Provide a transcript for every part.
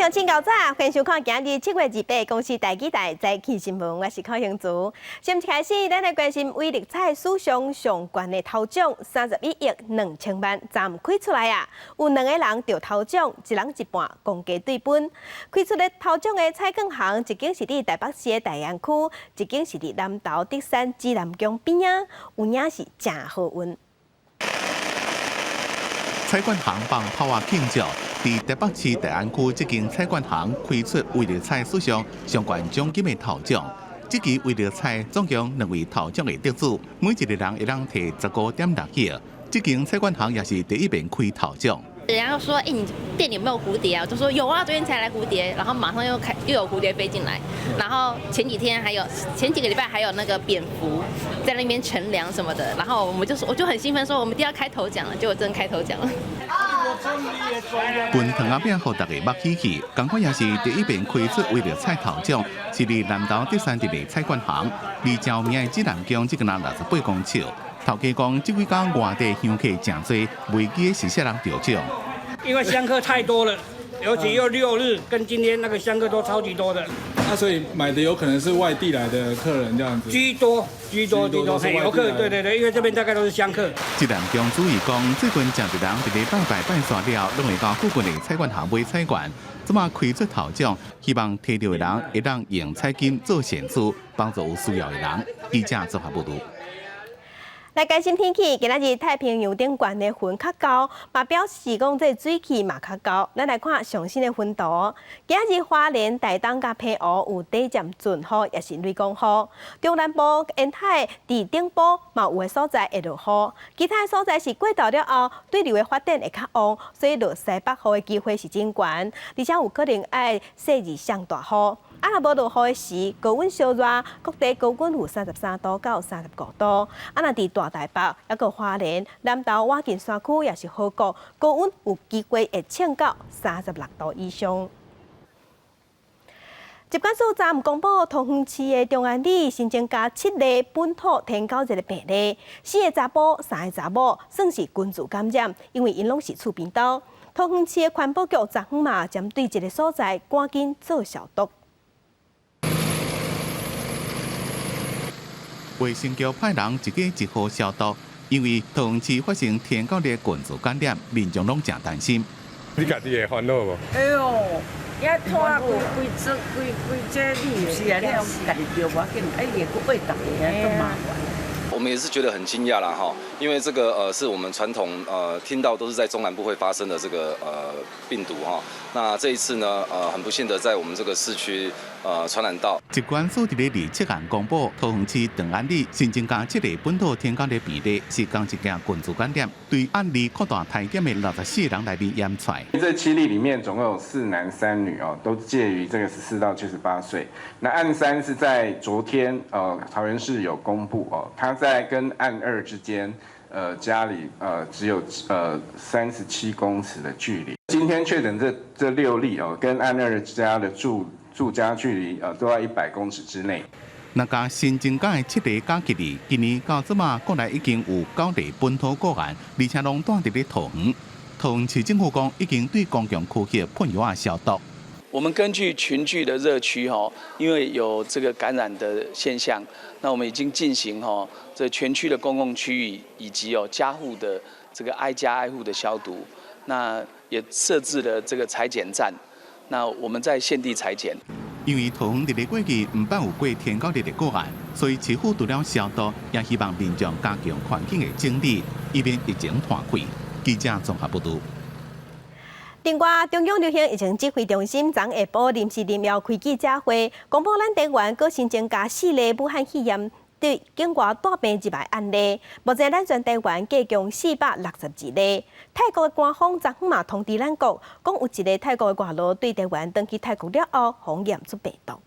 上清早，欢迎收看今日7月28公司台记台早起新闻，我是邝兴竹。先一开始，咱来关心威力彩史上上悬的头奖31亿2千万，昨开出来啊！有2个人着头奖，一人一半，公家对分。开出的头奖的彩券行，一间是伫台北市的大安区，一间是伫南投德山指南宫边啊，有影是真好运。彩券行帮炮啊庆祝，伫台北市大安区这间彩券行开出威力彩史上上悬奖金的头奖。这期威力彩总共2位头奖的得主，每一个人会当摕15.6亿。这间彩券行也是第一遍开头奖。人家说：“你店里有没有蝴蝶啊？”我就说有啊，昨天才来蝴蝶，然后马上又有蝴蝶飞进来，然后前几个礼拜还有那个蝙蝠在那边乘凉什么的，然后我就很兴奋说我们一定要开头奖了，结果真的开头奖了。分糖仔饼，互大家捌喜气。同款也是第一遍开出威力彩头奖，是伫南投德山一个彩券行，离真有名的指南宫这个人68公尺。头家讲，这几天外地香客真多，未记是啥人得奖。因为香客太多了，尤其又6日，跟今天那个香客都超级多的。那所以买的有可能是外地来的客人这样子。居多，游客，对，因为这边大概都是香客。指南宫主意讲，最近真侪人伫咧拜山了，拢会到附近的彩券行买彩券。即马开出头奖，希望摕到的人会当用彩金做善事，帮助有需要的人。记者综合报道。来关心天气，今仔日太平洋顶悬的云较高，嘛表示讲这水气嘛较高。咱来看上新的温度。今仔日花莲、台东甲澎湖有短暂阵雨，也是雷公雨。中南部沿海伫顶部嘛有的所在会落雨，其他的所在是过道了后对流的发展会较旺，所以落西北雨的机会是真悬，而且有可能爱细日上大雨。啊，若无落雨的时，高温烧热，各地高温有33度到35度。啊，若伫大台北，还有花莲、南投瓦近山区也是好高，高温有机会会升到36度以上。疾管署昨公布，桃园市的中安里新增加7例本土天狗热的病例，4个查甫，3个查某，算是群聚感染，因为因拢是厝边兜。桃园市的环保局昨昏嘛，针对一个所在赶紧做消毒。卫生局派人一家一户消毒，因为桃园市发生天狗热群聚感染，民众拢真担心。你家己会烦恼无？哎呦，也拖规这你是啊，你用家己着无要紧，哎，也不会大家都麻烦。我们也是觉得很惊讶啦哈，因为这个是我们传统听到都是在中南部会发生的这个病毒哈，那这一次呢很不幸的在我们这个市区传染到。疾管署伫咧27号公布，桃园市长安里新增加7例本土天狗热病例，是刚一件群聚感染，对案例扩大台检的64个人来面验出。这7例里面总共有4男3女哦，都介于这个14到78岁。那案3是在昨天桃园市有公布哦，他在跟案2之间家里只有37公尺的距离。今天确诊这6例哦，跟案2家的住家距离都在100公尺之内。那加新增加的7例假期里，今年到即马国内已经有9例本土个案，而且拢住伫咧桃园。桃园市政府讲已经对公共区域喷药消毒。我们根据群聚的热区因为有这个感染的现象，那我们已经进行这全区的公共区域以及家户的这个挨家挨户的消毒，那也设置了这个采检站，那我们在现地采检。因为桃园伫咧过去唔捌有过天狗热的个案，所以市府除了消毒，也希望民众加强环境的整理，以免疫情传开。记者综合报道。另外，中央流行疫情指挥中心昨下晡临时要开记者会，公布咱台湾各新增加4例武汉肺炎对境外带病入来案例。目前咱全台湾计共462例。泰国的官方昨昏嘛通知咱国，讲有一个泰国的外劳对台湾登去泰国了后，检验出病毒。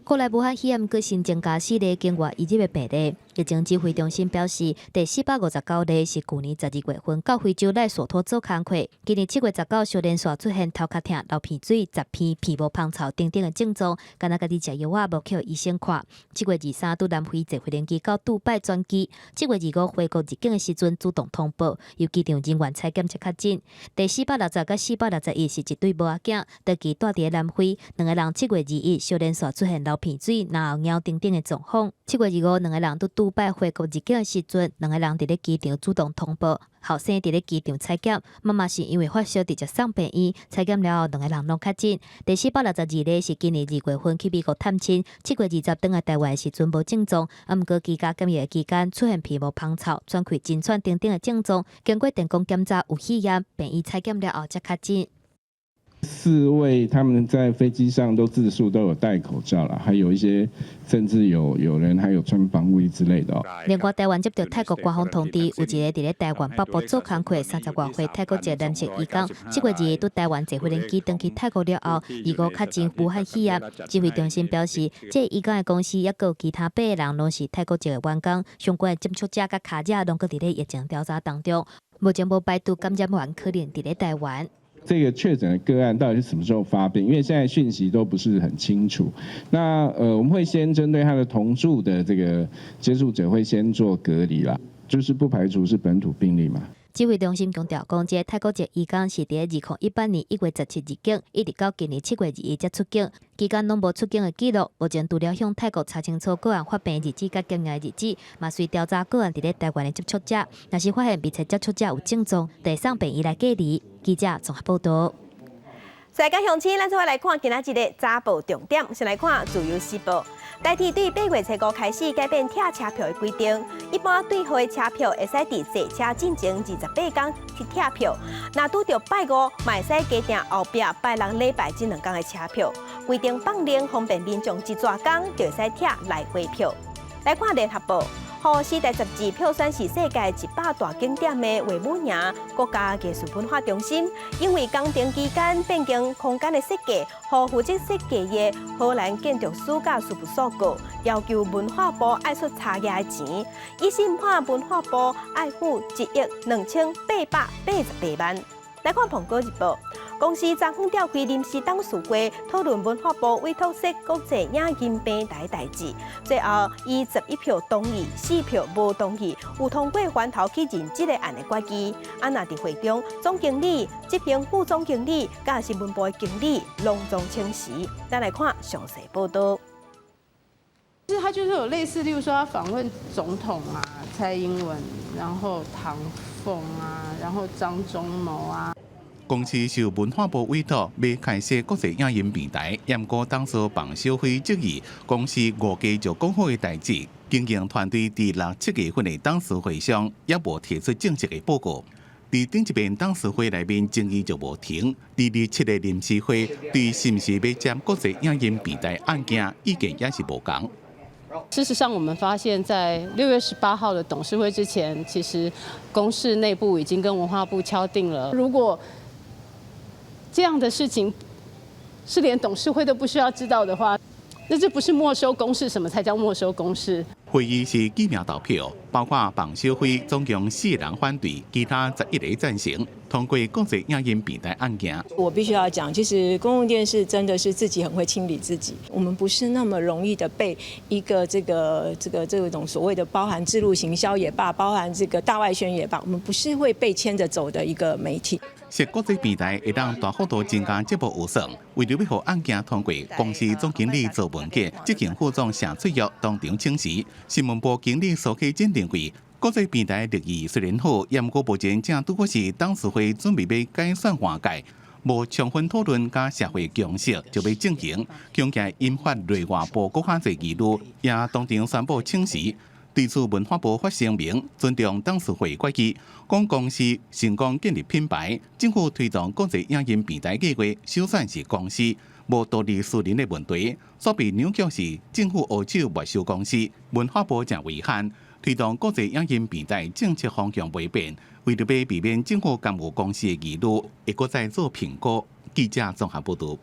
国内武汉肺炎各新增加4例境外移入的病例，疫情指挥中心表示，第459例是去年12月份到非洲来所托做工课，今年7月19小连续出现头壳痛、流鼻水、10片、皮无芳臭等等的症状，敢若家己食药无去医生看。7月23到南非坐飞轮机到杜拜转机，7月25回国入境的时阵主动通报，由机场人员采检才确诊。第460甲461是一对母仔囝，长期住伫南非，两个人7月21小连续出现流鼻水、脑尿等等的状况。7月25，两个人到杜拜回国入境的时阵，两个人伫咧机场主动通报，后生伫咧机场采检，妈妈是因为发烧直接送病院，采检了后两个人拢确诊。第462例是今年2月份去美国探亲，7月20转来台湾时阵无症状，毋过居家检疫的期间出现皮无芳臭、喘气、真喘等等的症状，经过电工检查有肺炎，病院采检了后才确诊。4位他们在飞机上都自述都有戴口罩了，还有一些甚至有人还有穿防护衣之类的哦。另外，台湾接到泰国官方通知，有一个伫咧台湾北部做工课30多岁泰国籍男性移工，7月2日到台湾坐飞轮机登去泰国了后，25确诊武汉肺炎。指挥中心表示，这移工的公司也有其他8个人拢是泰国籍的员工，相关的接触者甲卡者拢搁伫咧疫情调查当中，目前无排除感染源可能伫咧台湾。这个确诊的个案到底是什么时候发病？因为现在讯息都不是很清楚。那我们会先针对他的同住的这个接触者会先做隔离啦，就是不排除是本土病例嘛。指挥中心强调，讲这泰国籍移工是伫2018年1月17入境，一直到今年7月2日才出境，期间拢无出境的记录。目前除了向泰国查清楚个案发病日子甲检验日子，嘛随调查个案伫咧台湾的接触者，若是发现密切接触者有症状，得送病院来隔离。记者综合报道。世界乡亲，咱做来看今仔日的早报重点，先来看自由时报。台铁对8月5开始改变拆车票的规定，一般对号的车票会使伫坐车进前28天去拆票，若拄到拜五，嘛会使加订后壁拜6、礼拜这2天的车票。规定放零方便民众一抓工就会使拆来回票。来看联合报。予时代杂志票选是世界100大景点的维姆营国家艺术文化中心，因为工程期间变更空间的设计，予负责设计的荷兰建筑师甲师傅所告，要求文化部爱出差额的钱，以审判文化部爱付1亿2888万。来看《苹果日报》，公司昨昏召开临时董事会，讨论文化部委托设国际影音平台代志。最后以11票同意、4票无同意，有通过翻头去认这个案的决议。啊，那伫会中，总经理、执行副总经理、甲新闻部的经理隆重请辞。咱来看详细报道。其实他就是有类似，例如说他访问总统啊、蔡英文，然后唐凤啊，然后张忠谋啊。公司受文化部委托，要开设国际影音平台，验过当初彭小辉质疑公司误加就讲好的代志。经营团队伫6、7月份的董事会上，也无提出正式的报告。伫顶一遍董事会内面争议就无停。第27个临时会对是毋是要接国际影音平台案件，意见也是无同。事实上，我们发现，在6月18号的董事会之前，其实公司内部已经跟文化部敲定了，如果这样的事情是连董事会都不需要知道的话，那这不是没收公事，什么才叫没收公事？会议是记名投票，包括彭小辉总共4人反对，其他11个赞成，通过国际影音平台案件。我必须要讲，其实公共电视真的是自己很会清理自己，我们不是那么容易的被一个这种所谓的包含置入行销也罢，包含这个大外宣也罢，我们不是会被牵着走的一个媒体。设国际平台会当大幅度增加节目预算，为了要让案件通过，公司总经理做文件，执行副总谢翠玉当场请辞。新闻部经理苏启珍认为，国际平台立意虽然好，也毋过目前正拄好是董事会准备要改选换届，无充分讨论甲社会共识就要进行，恐惊引发内外部各较侪议论，也当场宣布请辞。对此，文化部发声明，尊重董事会决议，讲公司成功建立品牌，政府推动国际影音平台计划，首选是公司，无独立私人的问题。所被扭曲是政府握手没收公司，文化部正违宪，推动国际影音平台政策方向未变，为了要避免政府干预公司的议论，会搁再做评估。记者综合报道。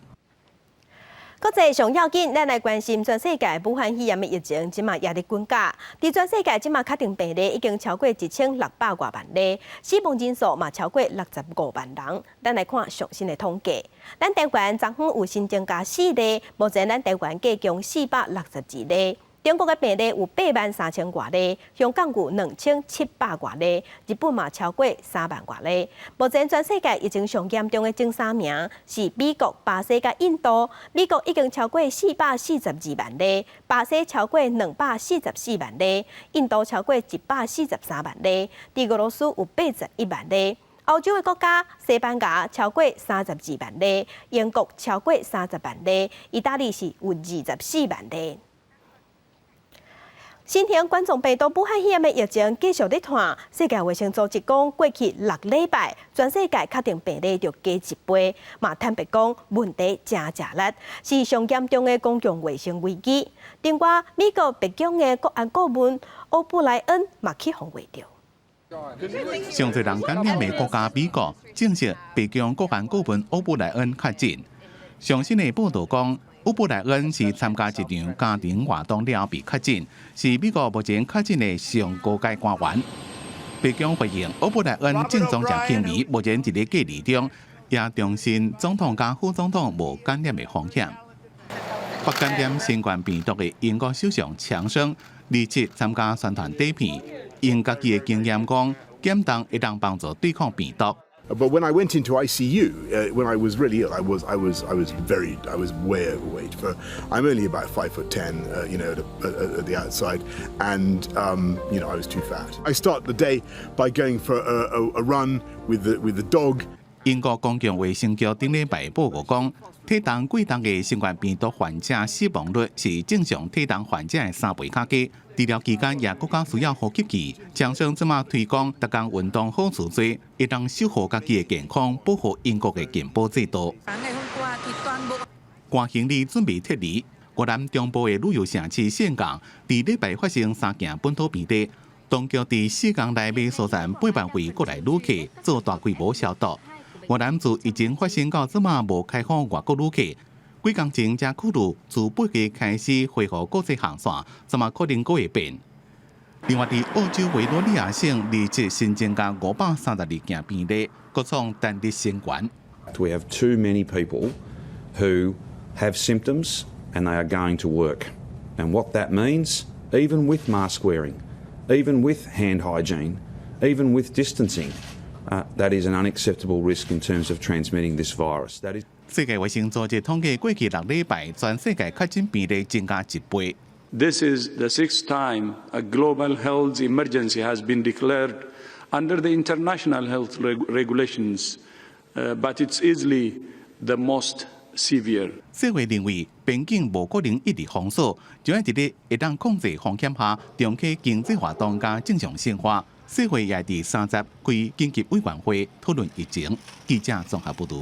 国际上要紧，咱来关心全世界武汉肺炎的疫情，即马也伫增加。伫全世界即马确定病例已经超过1600多万例，死亡人数嘛超过65万人。咱来看上新的统计，咱台湾昨昏有新增加4例，目前咱台湾计共462例。中国的病例有83000多例，香港有2700多例，日本嘛超过3万多例。目前全世界疫情上严重的前3名是美国、巴西甲印度。美国已经超过442万例，巴西超过244万例，印度超过143万例，伫俄罗斯有81万例。欧洲的国家，西班牙超过32万例，英国超过30万例，意大利是有24万例。新型冠状病毒武汉肺炎的疫情继续在传，世界卫生组织讲，过去6礼拜，全世界确定病例就加1倍，嘛坦白讲，问题真热，是上严重的公共卫生危机。另外，美国白宫的国安顾问欧布莱恩嘛起防卫着。上侪人感染的国家美国，证实白宫国安顾问欧布莱恩确诊。上新的报道讲，欧布莱恩是参加一场家庭活动了被确诊，是美国目前确诊的上高阶官员。白宫回应，欧布莱恩症状真轻微，目前伫咧隔离中，也重申总统甲副总统无感染的风险。不感染新冠病毒的英国首相强生日前参加宣传短片，用家己的经验讲，减重会当帮助对抗病毒。But when I went into ICU, when I was really ill, I was way overweight. I'm only about 5'10", at the outside, and I was too fat. I start the day by going for a run with the dog. 英国公共卫生局顶礼拜报告讲，体重贵重的新冠病毒患者死亡率是正常体重患者的3倍较低。治疗期间也更加需要呼吸器。强生即马推广逐工运动好处多，会当守护家己的健康，保护英国的健保制度。关行李准备撤离，越南中部的旅游城市岘港，伫礼拜发生3件本土病例。当局伫4天内面疏散8万位国内旅客，做大规模消毒。越南自疫情发生到即马无开放外国旅客。几天前才考虑自8月开始恢复国际航线，即马可能还会变。另外，伫澳洲维多利亚省日前新增加532件病例，各创单日新高。We have too many people who have symptoms and they are going to work. And what that means, even with mask wearing, even with hand hygiene, even with distancing, that is an unacceptable risk in terms of transmitting this virus. That is. 世界卫生组织统计，过去6礼拜，全世界确诊病例增加1倍。This is the 6th time a global health emergency has been declared under the international health regulations, but it's easily the most severe. 世卫认为，边境无可能一直封锁，就要伫咧会当控制风险下，重启经济活动加正常生活。世卫也伫30开紧急委员会讨论疫情。记者综合报道。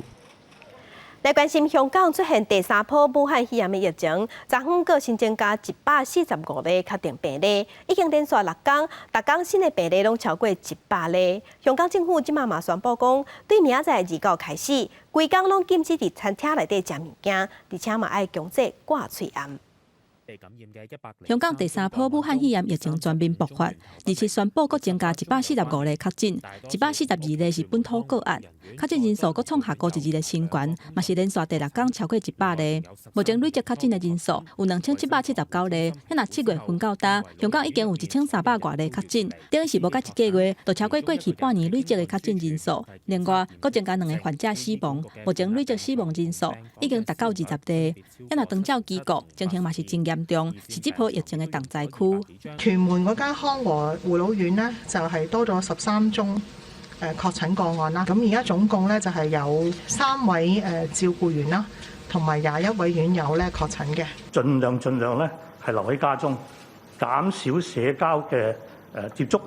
来关心香港出现第3波武汉肺炎的疫情，昨昏各新增加145例确定病例，已经连续6天，逐天新的病例拢超过100例。香港政府即马宣布讲，对明仔载2号开始，规工拢禁止伫餐厅内底食物件，而且嘛爱强制挂喙罨。香港第3波武汉肺炎疫情全面爆发，日前宣布各增加145例确诊，142例是本土个案，确诊人数各创下高1日的新高，嘛是连续第6天超过100例。目前累计确诊的人数有2779例，若7月份到今，香港已经有1300多例确诊，等于是无到1个月，就超过过去半年累计的确诊人数。另外，各增加2个患者死亡，目前累计死亡人数已经达到20例。若长照机构情形嘛是真严重，是这波疫情嘅重灾区。屯門嗰間康和護老院呢，就係多咗13宗確診個案啦。咁而家總共咧就係有3位照顧員啦，同埋21位院友咧確診嘅。盡量咧係留喺家中，減少社交嘅接觸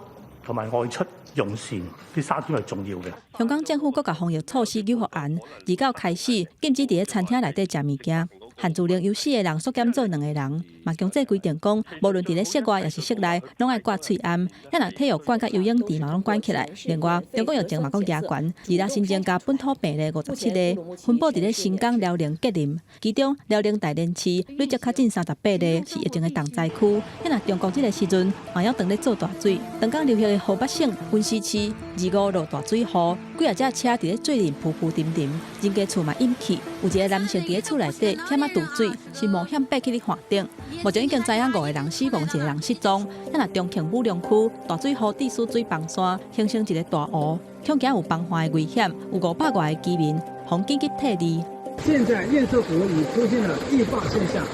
同埋外出用膳，呢3點係重要嘅。香港政府各個防疫措施9號案，2號開始禁止喺餐廳內底食物件。限制令有4个人缩减做2个人，嘛强制规定讲，无论伫咧室外也是室内，拢爱挂喙罨，也若体育馆甲游泳池嘛拢关起来。另外，中国疫情嘛佫加悬，而若新增加本土病例57例，分布伫咧新港、辽宁、吉林，其中辽宁大连市累积较近38例，是疫情的重灾区。也若中国这个时阵嘛要当咧做大水，长江流域的河北省温溪市25落大水后，几啊只车伫咧水里浮浮沉沉，人家厝嘛淹去。有一个男性伫咧厝内底险啊渡水，是冒险爬去咧岸顶。目前已经知影5个人死亡，1个人失踪。也若重庆武隆区大水河地疏水崩山，形成一个大湖，恐惊有崩坏的危险，有500外个居民防紧急撤离。现在堰塞湖已出现了异化现象，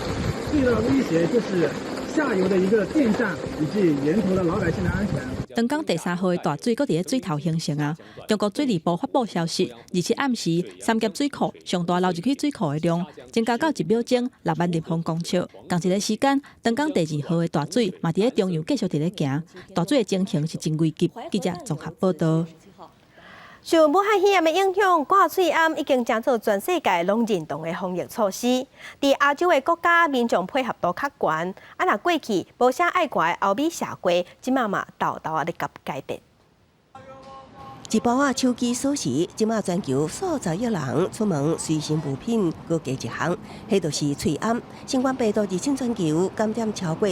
最大的威胁就是下游的一个电站以及沿途的老百姓的安全。长江第3号的大水，搁伫咧水头形成啊！中国水利部发布消息，27暗时三峡水库上大流入去水库的量增加到1秒钟6万立方公尺。同一个时间，长江第2号的大水嘛伫咧中游继续伫咧行，大水的情形是真危急。记者综合报道。受武汉肺炎的影响，挂喙罨已经成做全世界拢认同的防疫措施。伫亚洲的国家，民众配合度较悬，若过去无啥爱国的欧美社会，即马嘛豆豆咧甲改变。一包手机锁匙，即马全球数十亿人出门随身物品各加一项，迄就是喙罨。新冠病毒入侵全球，感染超过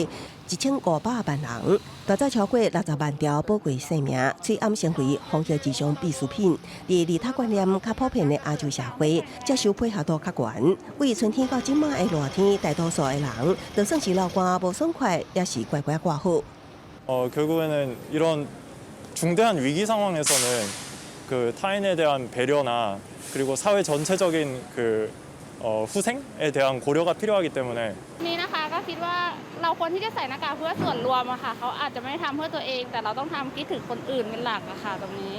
1500万人，夺走超过60万条宝贵生命。喙罨成为防疫之上必需品。伫利他观念较普遍的亚洲社会，接受配合度较悬。为春天到即马的热天，大多数的人就算是流汗无爽快，也是乖乖挂好。 결국에는 이런 중대한 위기 상황에서는 그 타인에 대한 배려나 그리고 사회 전체적인 후생에 대한 고려가 필요하기 때문에 นี่นะคะก็คิดว่าเราควรที่จะใส่หน้ากากเพื่อส่วนรวมอะค่ะเขาอาจจะไม่ทำเพื่อตัวเองแต่เราต้องทำคิดถึงคนอื่นเป็นหลักอะค่ะตรงนี้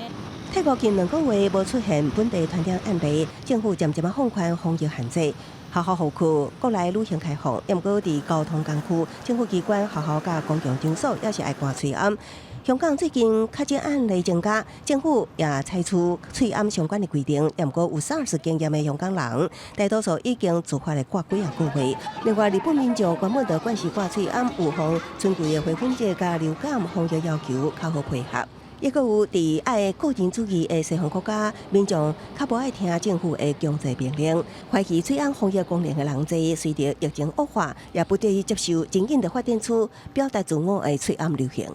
泰國近2個月無出現本地傳染案例，政府漸漸放寬防疫限制。學校校區國內旅行開放，又唔過伫交通工具，政府機關、學校甲公共場所也是愛掛喙罨。香港最近確診案例增加，政府也採取喙罨相關的規定，又唔過有SARS經驗的香港人，大多數已經自發的掛幾個月。另外，日本民眾原本就慣習掛喙罨，預防春季的花粉節甲流感防疫要求較好配合。 亦閣有伫愛個人主義的西方國家，民眾較無愛聽政府的強制命令，懷疑喙罨防疫功能的人濟，隨着疫情惡化，也不得已接受真緊的發展出表達自我的喙罨流行。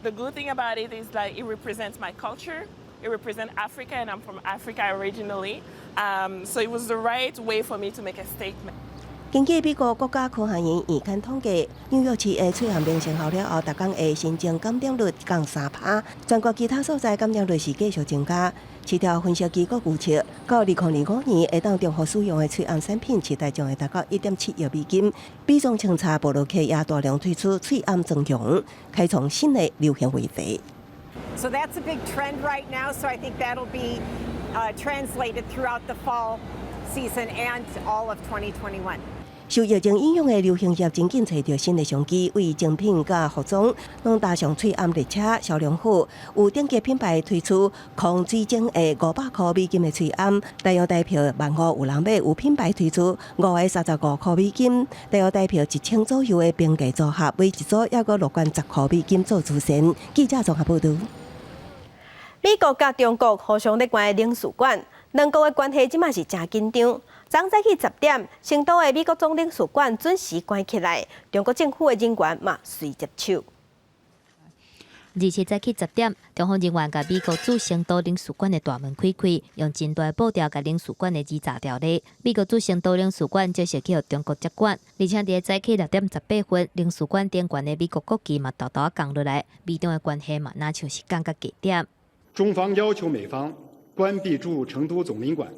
The good thing about it is that it represents my culture. It represents Africa, and I'm from Africa originally. So it was the right way for me to make a statement. 根據美國國家科學院院間統計，紐約市的喙罨明成效了後，逐天的新增感染率降3%，全國其他所在感染率是繼續增加。市調分析機構預測，到2025年會當中和使用的喙罨產品，期待將會達到1.7億美金。比重清查部落企也大量推出喙罨整容，開創新的流行話題。 So that's a big trend right now. So I think that'll be translated throughout the fall season and all of 2021. 受疫情影響的流行業真緊找到新的商機，為精品甲服裝攏搭上喙罨列車，銷量好。有頂級品牌推出抗水晶的500塊美金的喙罨，大約代表15,000有人買。有品牌推出535塊美金，大約代表1000左右的平價組合，每一組也閣樂觀10塊美金做出現。記者綜合報道。美國甲中國互相咧關領事館，兩國嘅關係即馬是真緊張。 昨早起10點，成都的美國總領事館準時關起來，中國政府的人員嘛隨接手。27早起10點，中方人員甲美國駐成都領事館的大門開開，用真大布條甲領事館的字查條例。美國駐成都領事館就是去予中國接管，而且伫早起6點18分，領事館頂懸的美國國旗嘛豆豆降落來，美中的關係嘛那像是降到極點。中方要求美方關閉駐成都總領館。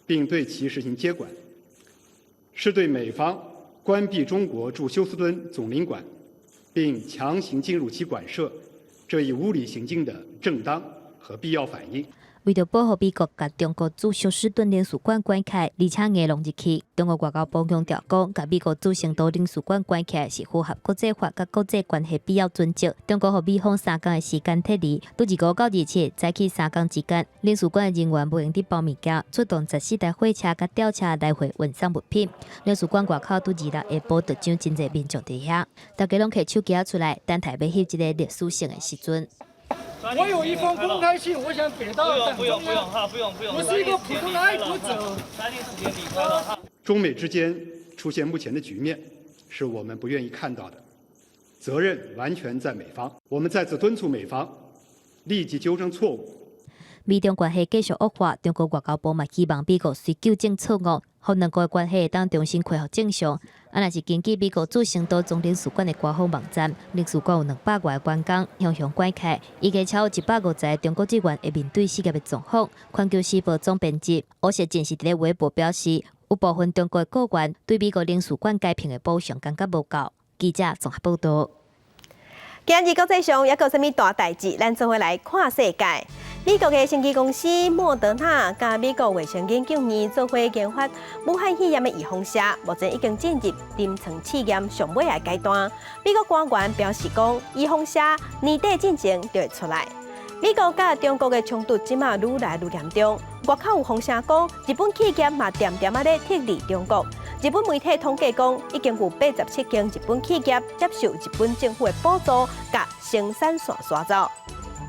並對其實行接管，是對美方關閉中國駐休斯敦總領館，並強行進入其館舍這一無理行徑的正當和必要反應。为着保护美国甲中国驻休斯顿领事馆关起，而且硬弄入去，中国外交部强调讲，甲美国驻成都领事馆关起来是符合国际法甲国际关系必要准则。中国予美方3天的时间撤离，拄25到27早起3天之间，领事馆的人员无用伫包物件，出动14台火车甲吊车来回运送物品。领事馆外口拄26下晡就上真侪民众伫遐，大家拢摕手机出来，等待要翕一个历史性的时阵。我有一封公开信，我想给到党中央。我是一个普通的爱国者。中美之间出现目前的局面，是我们不愿意看到的，责任完全在美方。我们再次敦促美方立即纠正错误。美中关系继续恶化，中国外交部嘛希望美国随纠正错误，互两国的关系会当重新恢复正常。若是根据美国驻成都总领事馆的官方网站，领事馆有200多个员工向向关开，预计超过150个中国职员会面对失业的状况。环球时报总编辑欧石进是伫咧微博表示，有部分中国的官员对美国领事馆改聘的补偿感觉无够。记者综合报道。今日国际上还有啥物大代志？咱做伙来看世界。美国的生技公司莫德纳甲美国卫生研究院做伙研发武汉肺炎的预防剂，目前已经进入临床试验上尾的阶段。美国官员表示讲，预防剂年底进前就会出来。美国甲中国的冲突即马愈来愈严重，外口有风声讲，日本企业嘛渐渐咧脱离中国。日本媒体统计讲，已经有87间日本企业接受日本政府的补助，甲生产线刷走。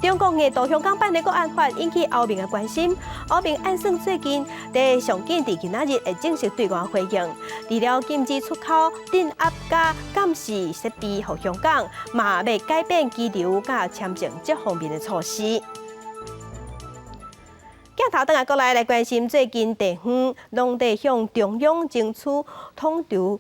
中国的大香港版的国安法引起欧盟的关心，欧盟按算最近在上紧伫今仔日会正式对外回应，除了禁止出口镇压甲监视设备予香港，嘛要改变居留甲签证这方面的措施。镜头转过来关心最近地方拢在向中央争取统筹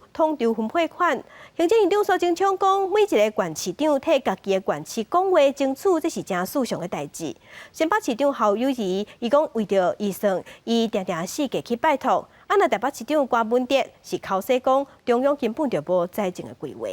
分配款。行政院长苏贞昌讲，每一个县市长替家己的县市讲话争取，这是真事上的代志。新北市长侯友宜，伊讲为着预算，伊定定四界去拜托。那台北市长郭文哲是口说讲，中央根本就无财政的规划。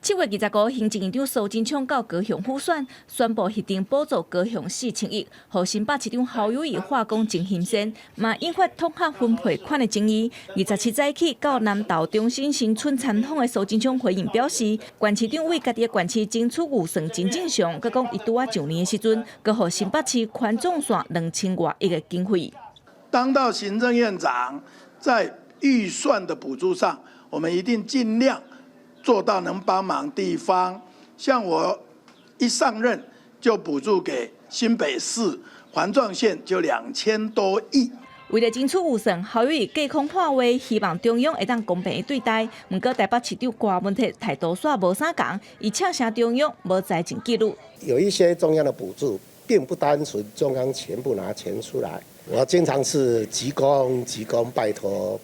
7月25日，行政院长苏贞昌到高雄府选，宣布核定补助高雄4000亿，予新北市长侯友宜化工真心善，嘛引发统合分配款的争议。27早起到南投中心新村参访的苏贞昌回应表示，县市长为家己的县市争取预算真正常，佮讲伊拄啊上年的时阵，佮予新北市宽总线2000多亿的经费。当到行政院长，在预算的补助上，我们一定尽量做到能帮忙地方，像我一上任就补助给新北市环状线就2000多亿。为了争取预算，侯友宜隔空破话，希望中央会当公平的对待。不过台北市长郭文哲态度煞无啥共，伊呛声中央无财政纪录。有一些中央的补助，并不单纯中央全部拿钱出来。我经常是急公，拜托，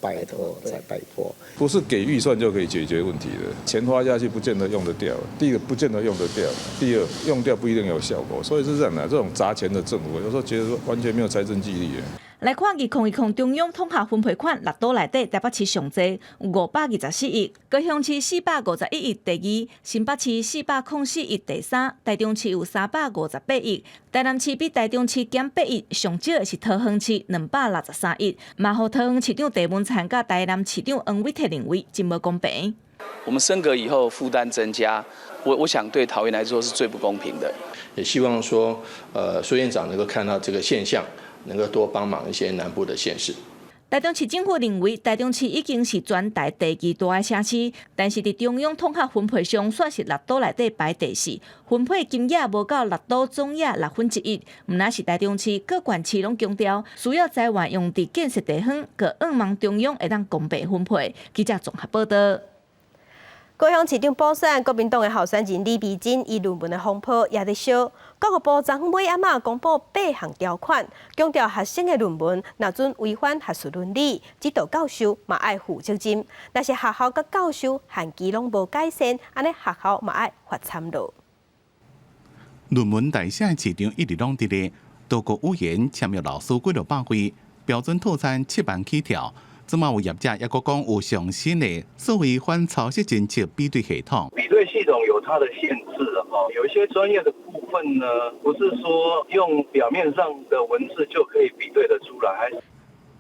再拜托。不是给预算就可以解决问题的，钱花下去不见得用得掉。第一个不见得用得掉，第二用掉不一定有效果，所以是这样的。这种砸钱的政府，有时候觉得说完全没有财政纪律。来看2020中央统合分配款6都内底，台北市上济有524亿，高雄市451亿第2，新北市404亿第3，台中市有358亿，台南市比台中市减8亿，上少的是桃园市263亿，嘛予桃园市长郑文灿甲台南市长黄伟哲认为真无公平。我们升格以后负担增加，我想对桃园来说是最不公平的。也希望说，苏院长能够看到这个现象，能够多帮忙一些南部的县市。台中市政府认为，台中市已经是全台第2大的城市，但是伫中央统合分配上，却是6都内底排第4，分配金额无到6都总额1/6亿。毋但是台中市各县市拢强调，需要资源用伫建设地方，佮仰望中央会当公平分配。记者综合报道。高雄市长补选，国民党的候选人李美珍以论文的风波也在烧。教育部昨尾暗仔公布8项条款，强调学生的论文若准违反学术伦理，指导教授嘛爱负责任。但是学校甲教授限期拢无改善，安尼学校嘛爱罚惨咯。论文代写市场一直拢伫咧，多个委员签约老师几600位，标准套餐7万起跳。即嘛有业者也佫讲有上新的所谓反抄袭侦测比对系统。比对系统有它的限制有一些专业的部分呢，不是说用表面上的文字就可以比对得出来。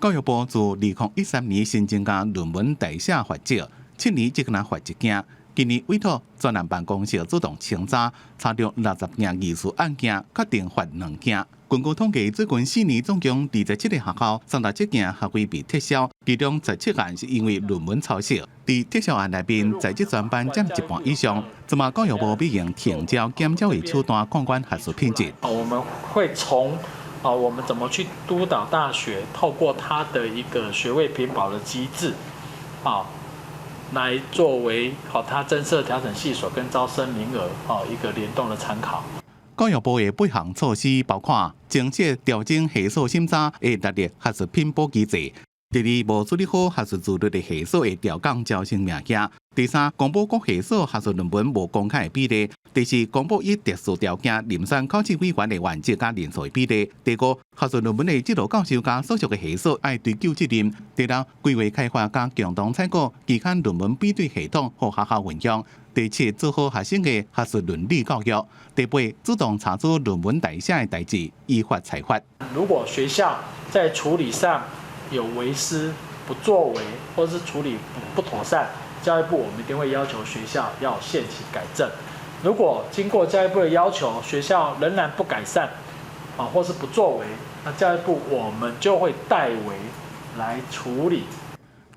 教育部自2013年新增加论文代写法则，7年只敢发一件。今年委托专案办公室主动清查，查到60件疑似案件，决定发2件。根据统计，最近4年总共27个学校37件学位被撤销，其中17案是因为论文抄袭。在撤销案内面，在职专班占一半以上。那么教育部必用停教、减教的手段控管学术品质。我们会从我们怎么去督导大学，透过它的一个学位评保的机制，来作为它增设调整系所跟招生名额一个联动的参考。教育部的8项措施包括精细调整系数审查的特例学术评保机制。第二，无处理好学术自律的系数的调降招生名额。第三，公布各系数学术论文无公开的比例。第四，公布以特殊条件遴选考试委员的原则加人数的比例。第五，学术论文的指导教授加所属的系数要追究责任。第六，规划开发加共同采购期刊论文比对系统和学校运用。第七，做好学生的学术伦理教育。第八，主动查出论文代写的代志，依法裁罚。如果学校在处理上有为师、不作为，或是处理不妥善，教育部我们一定会要求学校要限期改正。如果经过教育部的要求，学校仍然不改善，或是不作为，那教育部我们就会代为来处理。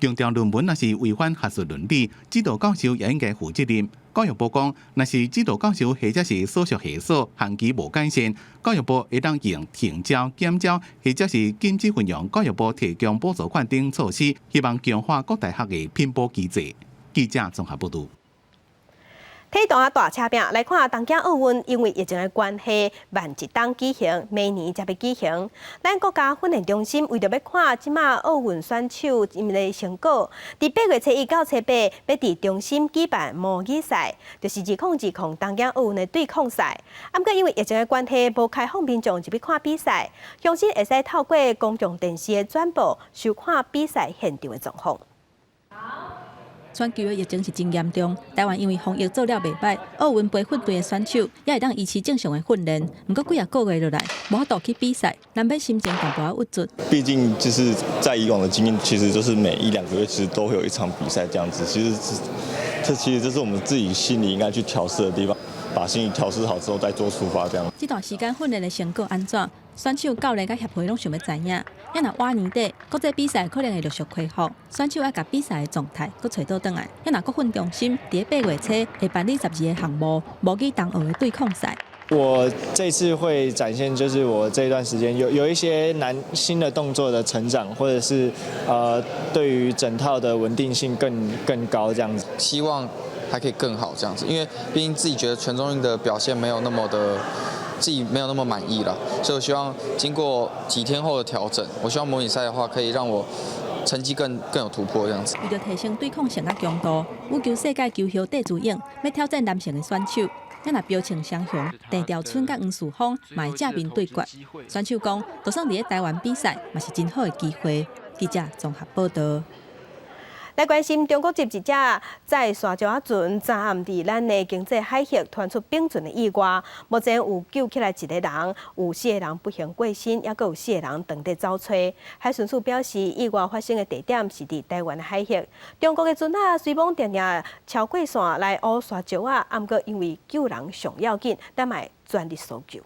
强调论文若是违反学术伦理，指导教授也应该负责任。教育部讲，若是指导教授或者是所属系数限期无改善，教育部会当用停招、减招，或者是禁止运用教育部提供补助款等措施，希望强化各大学的评保机制。记者综合报道。体动大车拼来看东京奥运，因为疫情的关系，慢一档举行，明年才要举行。咱国家训练中心为着要看即马奥运选手因的成果，伫8月初1到初8要伫中心举办模拟赛，就是2020东京奥运的对抗赛。不过因为疫情的关系，无开放民众入去看比赛，乡亲会使透过公共电视的转播收看比赛现场的状况。全球的疫情是真严重，台湾因为防疫做了袂歹，奥运培训队的选手也会当维持正常的训练。不过几个月落来，无法度去比赛，难免心情淡薄仔郁卒。毕竟就是在以往的经验，其实就是每1-2个月其实都会有一场比赛这样子。其实这是我们自己心里应该去调试的地方，把心理调试好之后再做出发这样。这段时间训练的成果安怎？选手、教练甲协会拢想要知影。要若晚年底国际比赛可能会陆续恢复，选手要甲比赛的状态搁找倒转来。要若国训中心伫8月初会办理12个项目，模拟东奥的对抗赛。我这次会展现，就是我这段时间有一些新的动作的成长，或者是对于整套的稳定性更高这样子。希望还可以更好这样子，因为毕竟自己觉得全中运的表现没有那么的。自己没有那么满意了，所以我希望经过几天后的调整，我希望模拟赛的话可以让我成绩更有突破这样子。为了提升对抗性甲强度，羽球世界球后戴资颖要挑战男性的选手，要若标清相同，郑兆春甲黄树芳嘛会正面对决。选手讲，就算伫台湾比赛，嘛是真好的机会。记者综合报道。来关心中国籍记者在沙洲仔船昨暗伫咱的经济海域传出冰船的意外，目前有救起来1个人，有4个人不幸过身，也佫有4个人当地遭找。海巡署表示，意外发生的地点是伫台湾的海域。中国的船仔虽往定定超过线来乌沙洲仔，不过因为救人上要紧，咱嘛会全力搜救。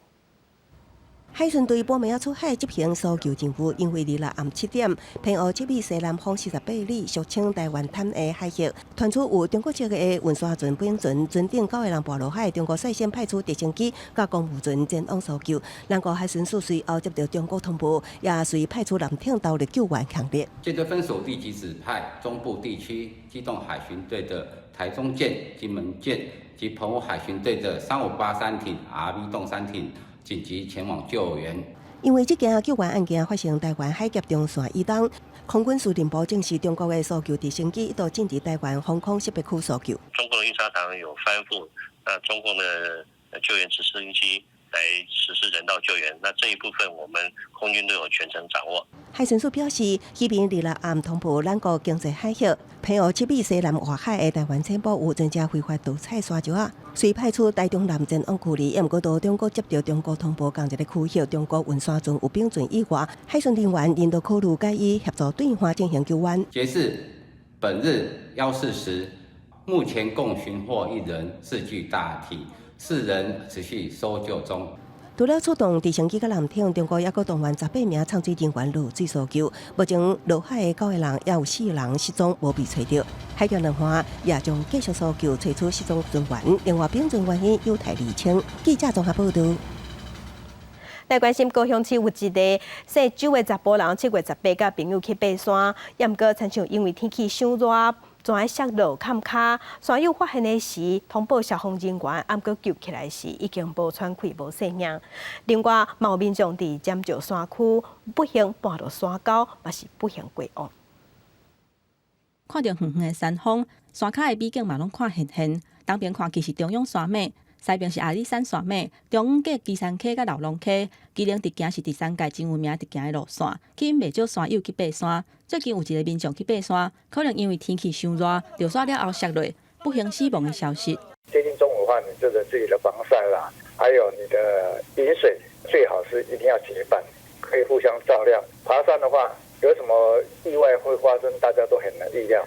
海巡队半暝仔出海执行搜救任务，因为日暗7点，偏乌7米西南风48里，俗称台湾滩的海域，传出有中国籍的运输船冰船，船顶9个人跋落海，中国率先派出直升机甲公务船前往搜救。咱国海巡署随后接到中国通报，也随派出舰艇投入救援行列。接着分属地及指派中部地区机动海巡队的台中舰、金门舰及澎湖海巡队的3583艇、RV 洞3艇。紧急前往救援。因为这件救援案件发生台湾海峡中线以东，空军司令部证实中国的搜救直升机一度进入台湾防空识别区搜救。中国的运沙场有翻覆，那中共的救援直升机来实施人道救援。那这一部分我们空军都有全程掌握。海巡署表示，迄边日暗通报咱国经济海域，偏河7米西南外海的台湾潜捕有增加非法盗采沙石啊。虽派出台中南前往处理，也毋过到中国接到中国通报讲一个区域中国运沙船有并船以外，海巡人员因都考虑介意协助对方进行救援。截至本日14时，目前共寻获1人，4具大体，4人持续搜救中。除了出动直升机甲舰艇，中国也阁动员18名参水人员落水搜救。目前落海的9个人，也有4人失踪无被找到。海巡人员也将继续搜救，找出失踪船员。另外，并船原因有待厘清。记者综合报道。来关心高雄市有一个姓周的查甫人，7月18甲朋友去爬山，也毋过亲像因为天气伤热，全爱摔落坎骹。山友发现的时，通报消防人员，暗过救起来时已经无喘气、无性命。另外，嘛有民众伫尖石山区不幸跌落山沟，嘛是不幸过往。看到远远的山峰，山骹的美景嘛拢看现现。东边看其是中央山脉。西边是阿里山山脉，中央隔基山溪甲老龙溪，基隆直行是第3届真有名直行的路线，吸引袂少山友去爬山。最近有一个民众去爬山，可能因为天气伤热，落山了后摔落，不幸死亡的消息。接近中午的话，你这个自己的防晒啦，还有你的饮水，最好是一定要结伴，可以互相照料。爬山的话，有什么意外会发生，大家都很难预料。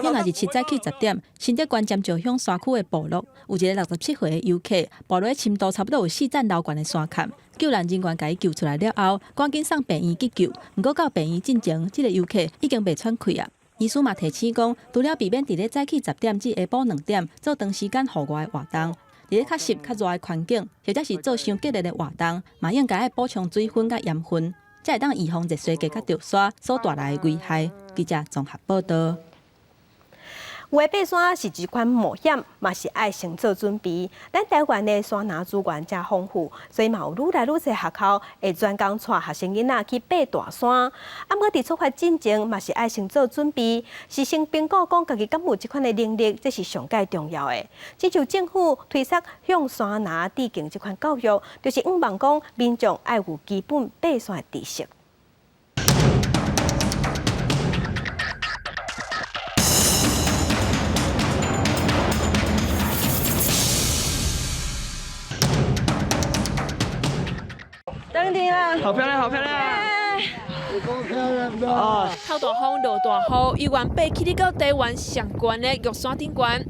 因为日7早起10点，新德关尖石乡山区的部落，有一个67岁的游客，部落深度差不多有4层楼高的山坎，救援人员把伊救出来了后，赶紧送病院急救。不过到病院进前，这个游客已经袂喘气啊。医师嘛提醒讲，除了避免伫咧早起10点至下晡2点做长时间户外的活动，伫咧较湿较热的环境，或者是做伤激烈的活动，嘛应该爱补充水分甲盐分。才会当预防热衰竭甲潮沙所带来的危害。记者综合报道。有的爬山是一款冒险，嘛是爱先做准备。咱台湾的山林资源真丰富，所以嘛有愈来愈多学校会专工带学生囡仔去爬大山。啊，毋过伫出发进前，嘛是爱先做准备，是先评估讲家己敢有这款的能力，这是上界重要的。只就政府推测向山林致敬这款教育，就是希望讲民众爱有基本爬山的知识。登顶了，好漂亮，好漂亮！够漂亮的啊！透大风，落大雨，游玩爬起你到台湾上悬的玉山顶悬。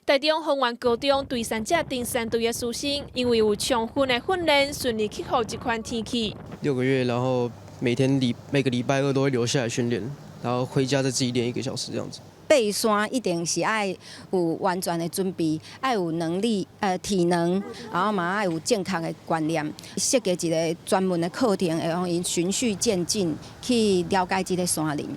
台中丰原高中对山者登山队的师生，因为有充分的训练，顺利克服这款天气。6个月，然后每个礼拜2都会留下来训练，然后回家再自己练1个小时这样子。爬山一定是爱有完全的准备，爱有能力、体能，然后嘛爱有健康的观念，设计一个专门的课程，会让因循序渐进去了解这个山林。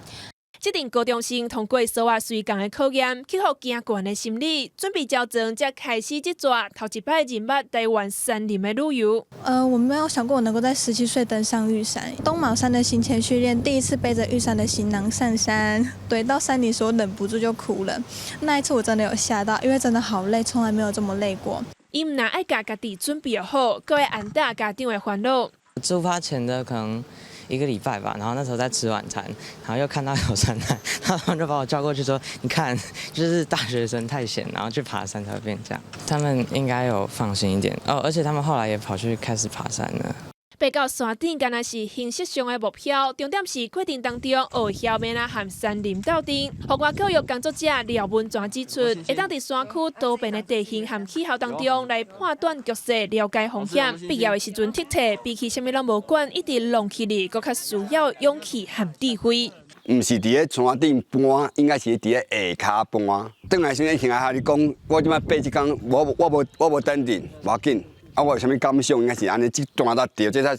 这阵高中生通过所有随工的考验，克服惊悬的心理，准备矫正，才开始这段头一摆入捌台湾山林的旅游。我没有想过我能够在17岁登上玉山。东卯山的行前训练，第一次背着玉山的行囊上山，对，到山顶时我忍不住就哭了。那一次我真的有吓到，因为真的好累，从来没有这么累过。伊唔但爱家己准备好，各位安大家长的烦恼。出发前的可能1个礼拜吧，然后那时候在吃晚餐，然后又看到有山难，然后他们就把我叫过去说：“你看，就是大学生太闲，然后去爬山才会变这样。”他们应该有放心一点哦，而且他们后来也跑去开始爬山了。爬到山顶，敢若是形式上的目标，重点是过程当中学晓要和山林斗阵。户外教育工作者廖文全指出，会当伫山区多变的地形和气候当中来判断局势、了解风险。必要的时阵剔测，比起什么拢无管，一直弄起嚟，更较需要勇气和智慧。唔是伫咧山顶搬，应该是伫咧下骹搬。转来先听下你讲，我即摆爬一工，我无登顶，无要紧。啊，我有啥物感想？应该是安尼，这段到掉，这才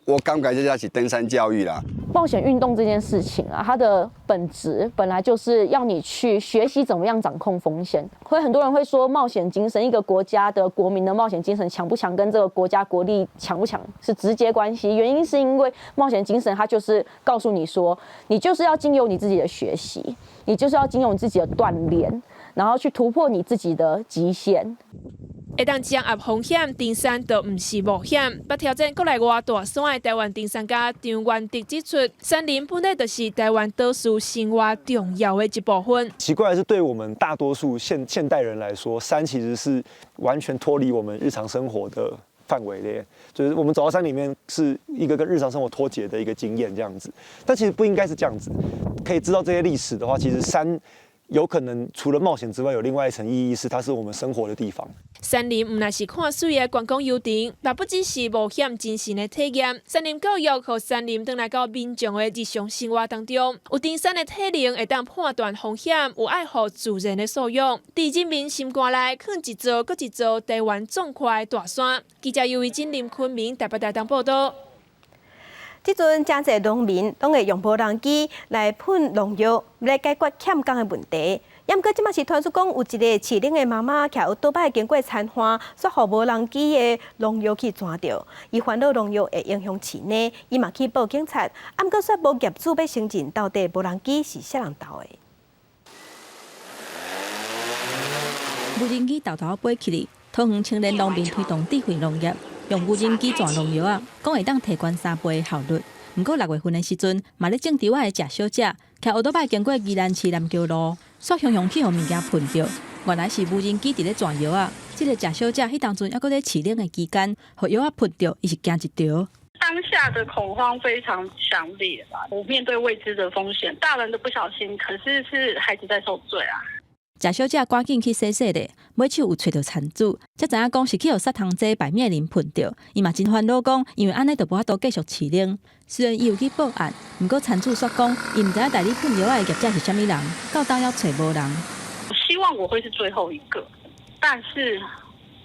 我感觉这才是登山教育啦。冒险运动这件事情啊，它的本质本来就是要你去学习怎么样掌控风险。会很多人会说，冒险精神，一个国家的国民的冒险精神强不强，跟这个国家国力强不强是直接关系。原因是因为冒险精神，它就是告诉你说，你就是要经由你自己的学习，你就是要经由你自己的锻炼，然后去突破你自己的极限。会当降压风险，登山都唔是冒险。要挑战国内外大山的台湾登山家张元迪指出，山林本来就是台湾多数生活重要的一部分。奇怪的是，对我们大多数现代人来说，山其实是完全脱离我们日常生活的范围的，就是我们走到山里面是一个跟日常生活脱节的一个经验这样子。但其实不应该是这样子，可以知道这些历史的话，其实山有可能除了冒险之外，有另外一层意义是它是我们生活的地方。山林唔乃是看水的观光游程，嘛不只是冒险精神的体验。山林教育和山林转来到民众的日常生活当中，有登山的体能会当判断风险，有爱护自然的素养。伫人民心肝内藏一座搁一座台湾壮阔的大山。记者尤维珍、林坤明台北台东报道。即阵真侪农民拢会用无人机来喷农药，来解决欠工的问题。毋过，即马是传出讲有一个市岭的妈妈徛有倒摆经过田花，煞互无人机的农药去抓着，伊烦恼农药会影响市内，伊嘛去报警察，毋过煞无业主要承认到底无人机是啥人投的。无人机豆豆飞起哩，桃园青年农民推动智慧农业，用无人机抓农药啊，讲会当提悬3倍的效率。毋过6月份的时阵，嘛咧种稻仔的食小姐，徛乌倒摆经过宜兰市南桥路，煞雄雄去互物件喷着，原来是无人机伫咧抓药啊。即个食小姐迄当阵还搁咧饲冷的期间，互药仔喷着，伊是惊一条。当下的恐慌非常强烈吧，我面对未知的风险，大人的不小心，可是是孩子在受罪啊。食小姐赶紧去洗洗咧，尾手有找到残主，才知影讲是去互砂糖剂白面林喷着。伊嘛真烦恼讲，因为安尼就无法度继续饲冷。虽然伊有去报案，毋过残主说讲，伊毋知影代理喷药仔的业者是啥物人，到当要找无人。我希望我会是最后一个，但是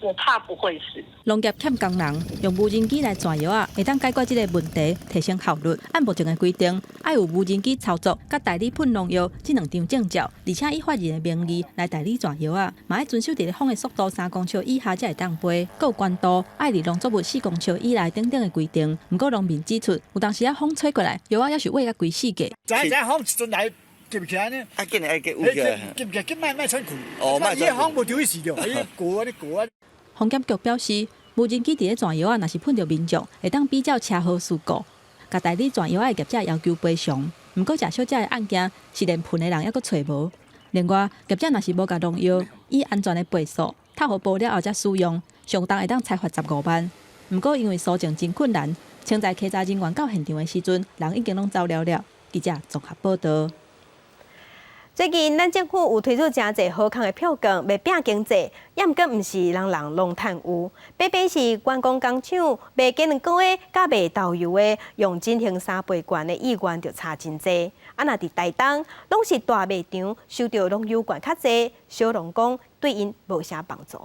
我怕不会是。农业欠工人，用无人机来抓药仔，会当解决即个问题，提升效率。按目前的规定，要有无人机操作，甲代理喷农药这2张证照，而且以法人的名义来代理抓药仔，嘛要遵守伫咧风的速度3公尺以下才会当飞，还有关度爱离农作物4公尺以内等等的规定。毋过农民指出，有当时风吹过来，药仔也是喂甲规死个。这风一阵来。记不起来呢？啊，紧来记有起来。记不起来，卖穿裤。哦，卖穿裤。伊风无丢去死着，伊过啊，你过啊。风险局表示，无人机伫咧抓药仔，若是喷着民众，会当比较车祸事故，甲代理抓药仔的业者要求赔偿。毋过，食小姐的案件是连喷的人还阁找无。另外，业者若是无甲农药以安全的倍数，套互报了后才使用，上当会当裁罚15万。毋过，因为搜证真困难，清在稽查人员到现场的时阵，人已经拢走了了。记者综合报道。最近，咱政府有推出真侪好康的票券，卖拼经济，也毋过毋是人人拢趁有。偏偏是观光工厂卖鸡卵糕的，甲卖豆油的，用进行3倍券的意愿就差真侪。啊，若伫台东，拢是大卖场收到农油券较侪，小农讲对因无啥帮助。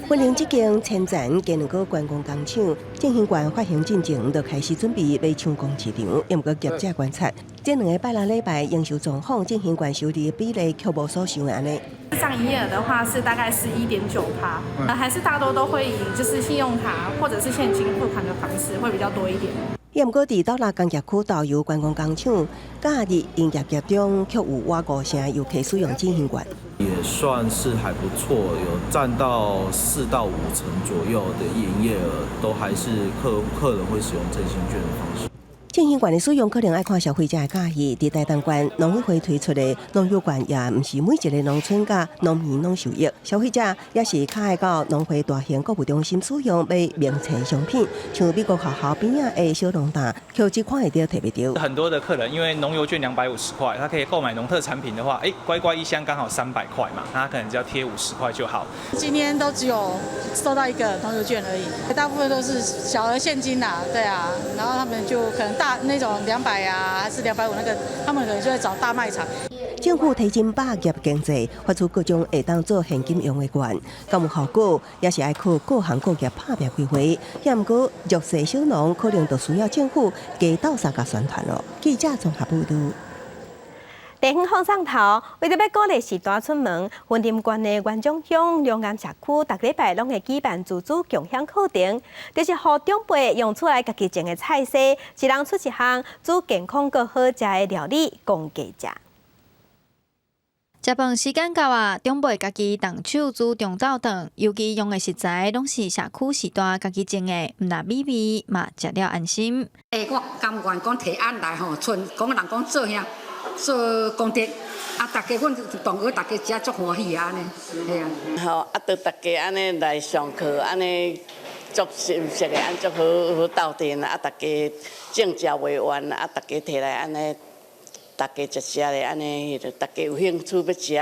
本营这间千层鸡卵糕观光工厂，振兴馆发行进前就开始准备要抢攻市场，也毋过业者观察，这2个拜6礼拜营收状况，振兴馆收入的比例却无所想的安尼。市场营业额的话是大概是1.9%，还是大多都会以就是信用卡或者是现金付款的方式会比较多一点。也毋过，伫斗六工业区豆油观光工厂，假日营业额中却有挖5成游客使用振兴券。也算是还不错，有占到4到5成左右的营业额，都还是客人会使用振兴券的方式。振兴券的使用可能要看消费者的介意。伫台东县农委会推出的农药券，也毋是每一个农村甲农民拢受益，消费者也是较爱到农会大型购物中心使用买名册商品，像美国学校边仔的小农蛋，扣这款会着特别着。很多的客人因为农油券250块，他可以购买农特产品的话，乖乖一箱刚好300块嘛，那他可能只要贴50块就好。今天都只有收到1个农油券而已，大部分都是小额现金啦，对啊，然后他们就可能那种200啊，还是250那个，他们可能就会找大卖场。政府提振百业经济，发出各种会当做现金用的券，敢有效果，也是爱靠各行各业拍拼开花。也毋过弱势小农可能就需要政府加斗相甲宣传咯。记者综合报道。地方放送头，为着要鼓励时代出门，云林县的元种乡龙岩社区，逐礼拜拢会举办自主共享课程，就是互长辈用出来家己种的菜色，一人出一项煮健康佮好食的料理供家食。食饭时间到啊，长辈家己动手煮中昼顿，尤其用的食材拢是社区时代家己种的，唔但美味嘛，食了安心。我甘愿讲提案来吼，剩讲人讲做遐做功德，啊，大家阮同学大家食足欢喜啊，安尼，系啊。吼，啊，着大家安尼来上课，安尼足熟悉的，安足好斗阵啊，大家种食袂完啊，大家摕来安尼。大家食食咧，安尼，大家有兴趣要食，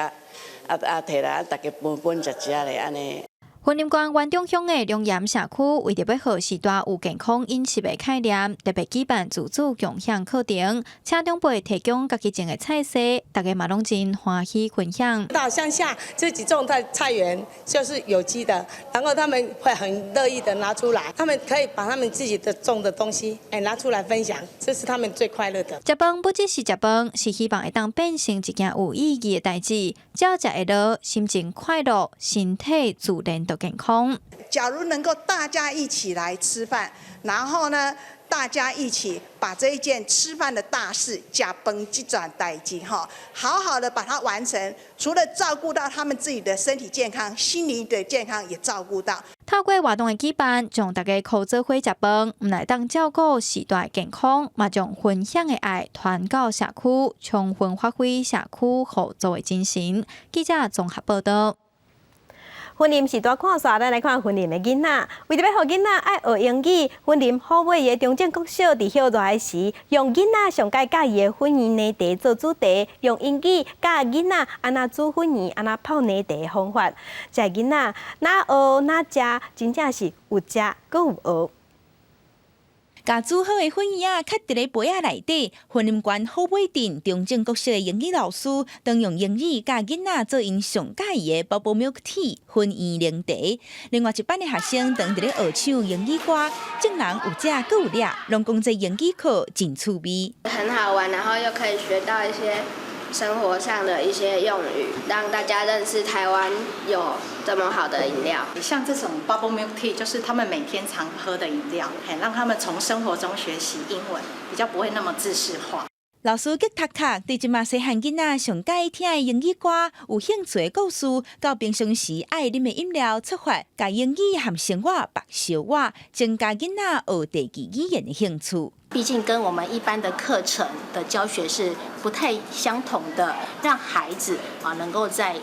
摕来大家分食食咧，安尼。云林县湾中乡的龙岩社区为着要好时代有健康饮食的概念，特别举办自主共享课程，请长辈提供家己种的菜色，大家嘛拢真欢喜分享。到乡下自己种的菜园就是有机的，然后他们会很乐意的拿出来，他们可以把他们自己的种的东西拿出来分享，这是他们最快乐的。食饭不只是食饭，是希望会当变成一件有意义的代志，只要食会落，心情快乐，身体自然都健康。假如能够大家一起来吃饭，然后呢，大家一起把这一件吃饭的大事，食饭这件代志哈，好好的把它完成。除了照顾到他们自己的身体健康，心灵的健康也照顾到。透过活动的举办，将大家靠做伙食饭，唔来当照顾时代健康，嘛将分享的爱传到社区，充分发挥社区合作的精神。记者综合报道。云林时代看煞，咱来看云林的囡仔。为着要互囡仔爱学英语，云林好尾的中正国小伫休热时，用囡仔上介介意的粉圆奶茶做主题，用英语教囡仔安那煮粉圆、安那泡奶茶的方法。这囡仔哪学哪食，真正是有食阁有学。甲煮好的粉圆啊，放伫咧杯仔内底。云林县好尾镇中正国小的英语老师，当用英语教囡仔做因上介意的 bubble milk tea 粉圆奶茶。另外一班的学生当伫咧学唱英语歌，众人有食阁有掠，拢讲这英语课真趣味。很好玩，然后又可以学到一些生活上的一些用语，让大家认识台湾有这么好的饮料。像这种 bubble milk tea 就是他们每天常喝的饮料，让他们从生活中学习英文，比较不会那么自视化。老师吉读读对即马细汉囡仔上介意听的英语歌有兴趣的故事，到平常时爱啉的饮料出发，甲英语和生活白小我，增加囡仔学第二语言的兴趣。毕竟跟我们一般的课程的教学是不太相同的，让孩子能够在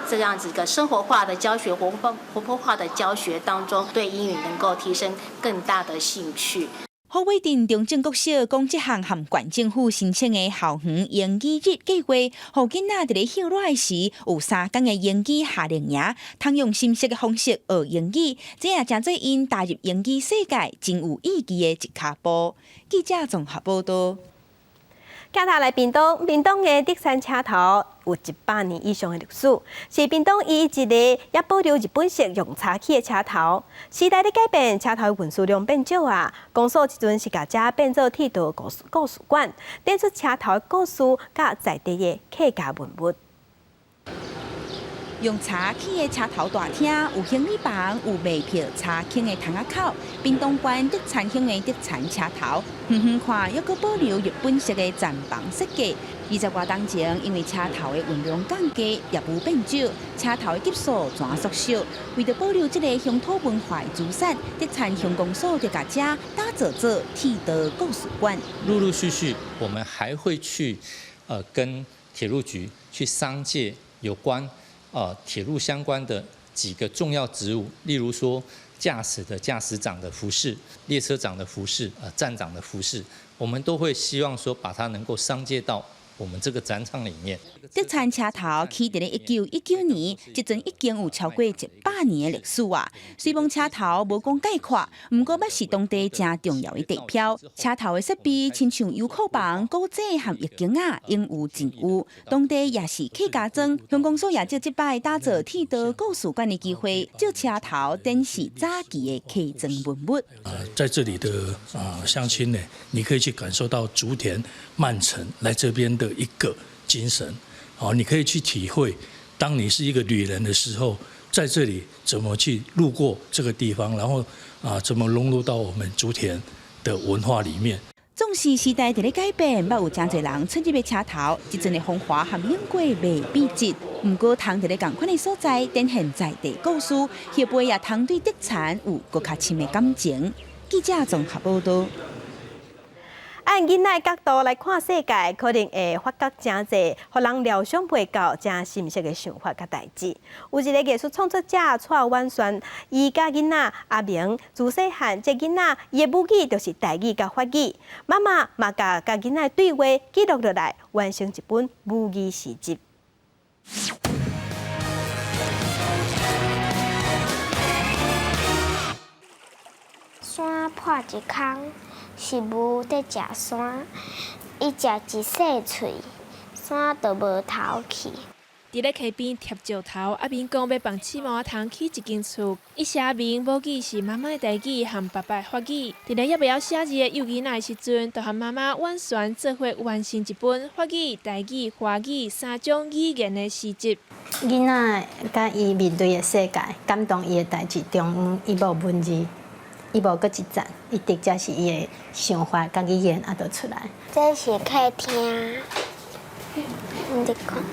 这样子一个生活化的教学、活泼化的教学当中，对英语能够提升更大的兴趣。好尾镇中正国小讲这项和县政府申请的校园英语日计划，互囡仔伫咧休热时有3天的英语夏令营，通用新式的方式学英语，这也真做因踏入英语世界真有意义的一脚步。记者综合报道。镜头来屏东，屏东的德山车头有100年以上的历史，是屏东唯一一个也保留日本式用茶器的车头。时代的改变，车头的运输量变少啊。公所即阵是把这变做铁道故事馆，展出车头的故事甲在地的客家文物。用茶器的车头大厅，有行李房，有卖票茶厅的窗仔口。屏东县德产乡的德产车头，远远看又阁保留日本式的站房设计。20多年前，因为车头的运量降低，业务变少，车头的级数全缩小。为着保留这个乡土文化的资产，德产乡公所就把这打造做铁道故事馆。陆陆续续，我们还会去跟铁路局去商界有关铁路相关的几个重要职务，例如说驾驶长的服饰、列车长的服饰、站长的服饰，我们都会希望说把它能够商界到我们这个展场里面。德产车头起伫咧1919年，即阵已经有超过100年的历史啊。虽讲车头无讲概括，不过也是当地真重要的地标。车头的设备，亲像油库房、古井和浴缸啊，应有尽有。当地也是客家庄，乡公所也借这摆打造铁道故事馆的机会，借车头展示早期的客庄文物。在这里的乡亲呢，你可以去感受到竹田、曼城来这边的一个精神。你可以去体会，当你是一个旅人的时候，在这里怎么去路过这个地方，然后怎么融入到我们竹田的文化里面。纵讲是时代在咧改变，捌有真侪人趁入的车头，即阵的风华含英过未必质。毋过，通伫咧共款的所在，展现在地故事，协会也通对特产有更较深的感情。记者综合报道。按囡仔角度来看世界，可能会发觉真侪，互人料想袂到真深刻的想法甲代志。有一个艺术创作者蔡婉璇，伊甲囡仔阿明自细汉，这囡仔伊的母语就是台语甲法语，妈妈嘛甲囡仔对话记录落来，完成一本母语诗集。山破一空。是牛在食山，伊食一细喙，山就无头去。伫咧溪边贴石头，阿明讲要帮饲毛仔起一间厝。伊写明母语是妈妈的台语和爸爸的法语。伫咧要不要写字的幼囡仔的时阵，就和妈妈婉璇做伙完成一本法语、台语、华语3种语言的诗集。囡仔甲伊面对的世界，感动伊的代志中，伊无文字。伊无搁一赞，伊直接是伊的想法甲语言啊，就出来。这是客厅，你看，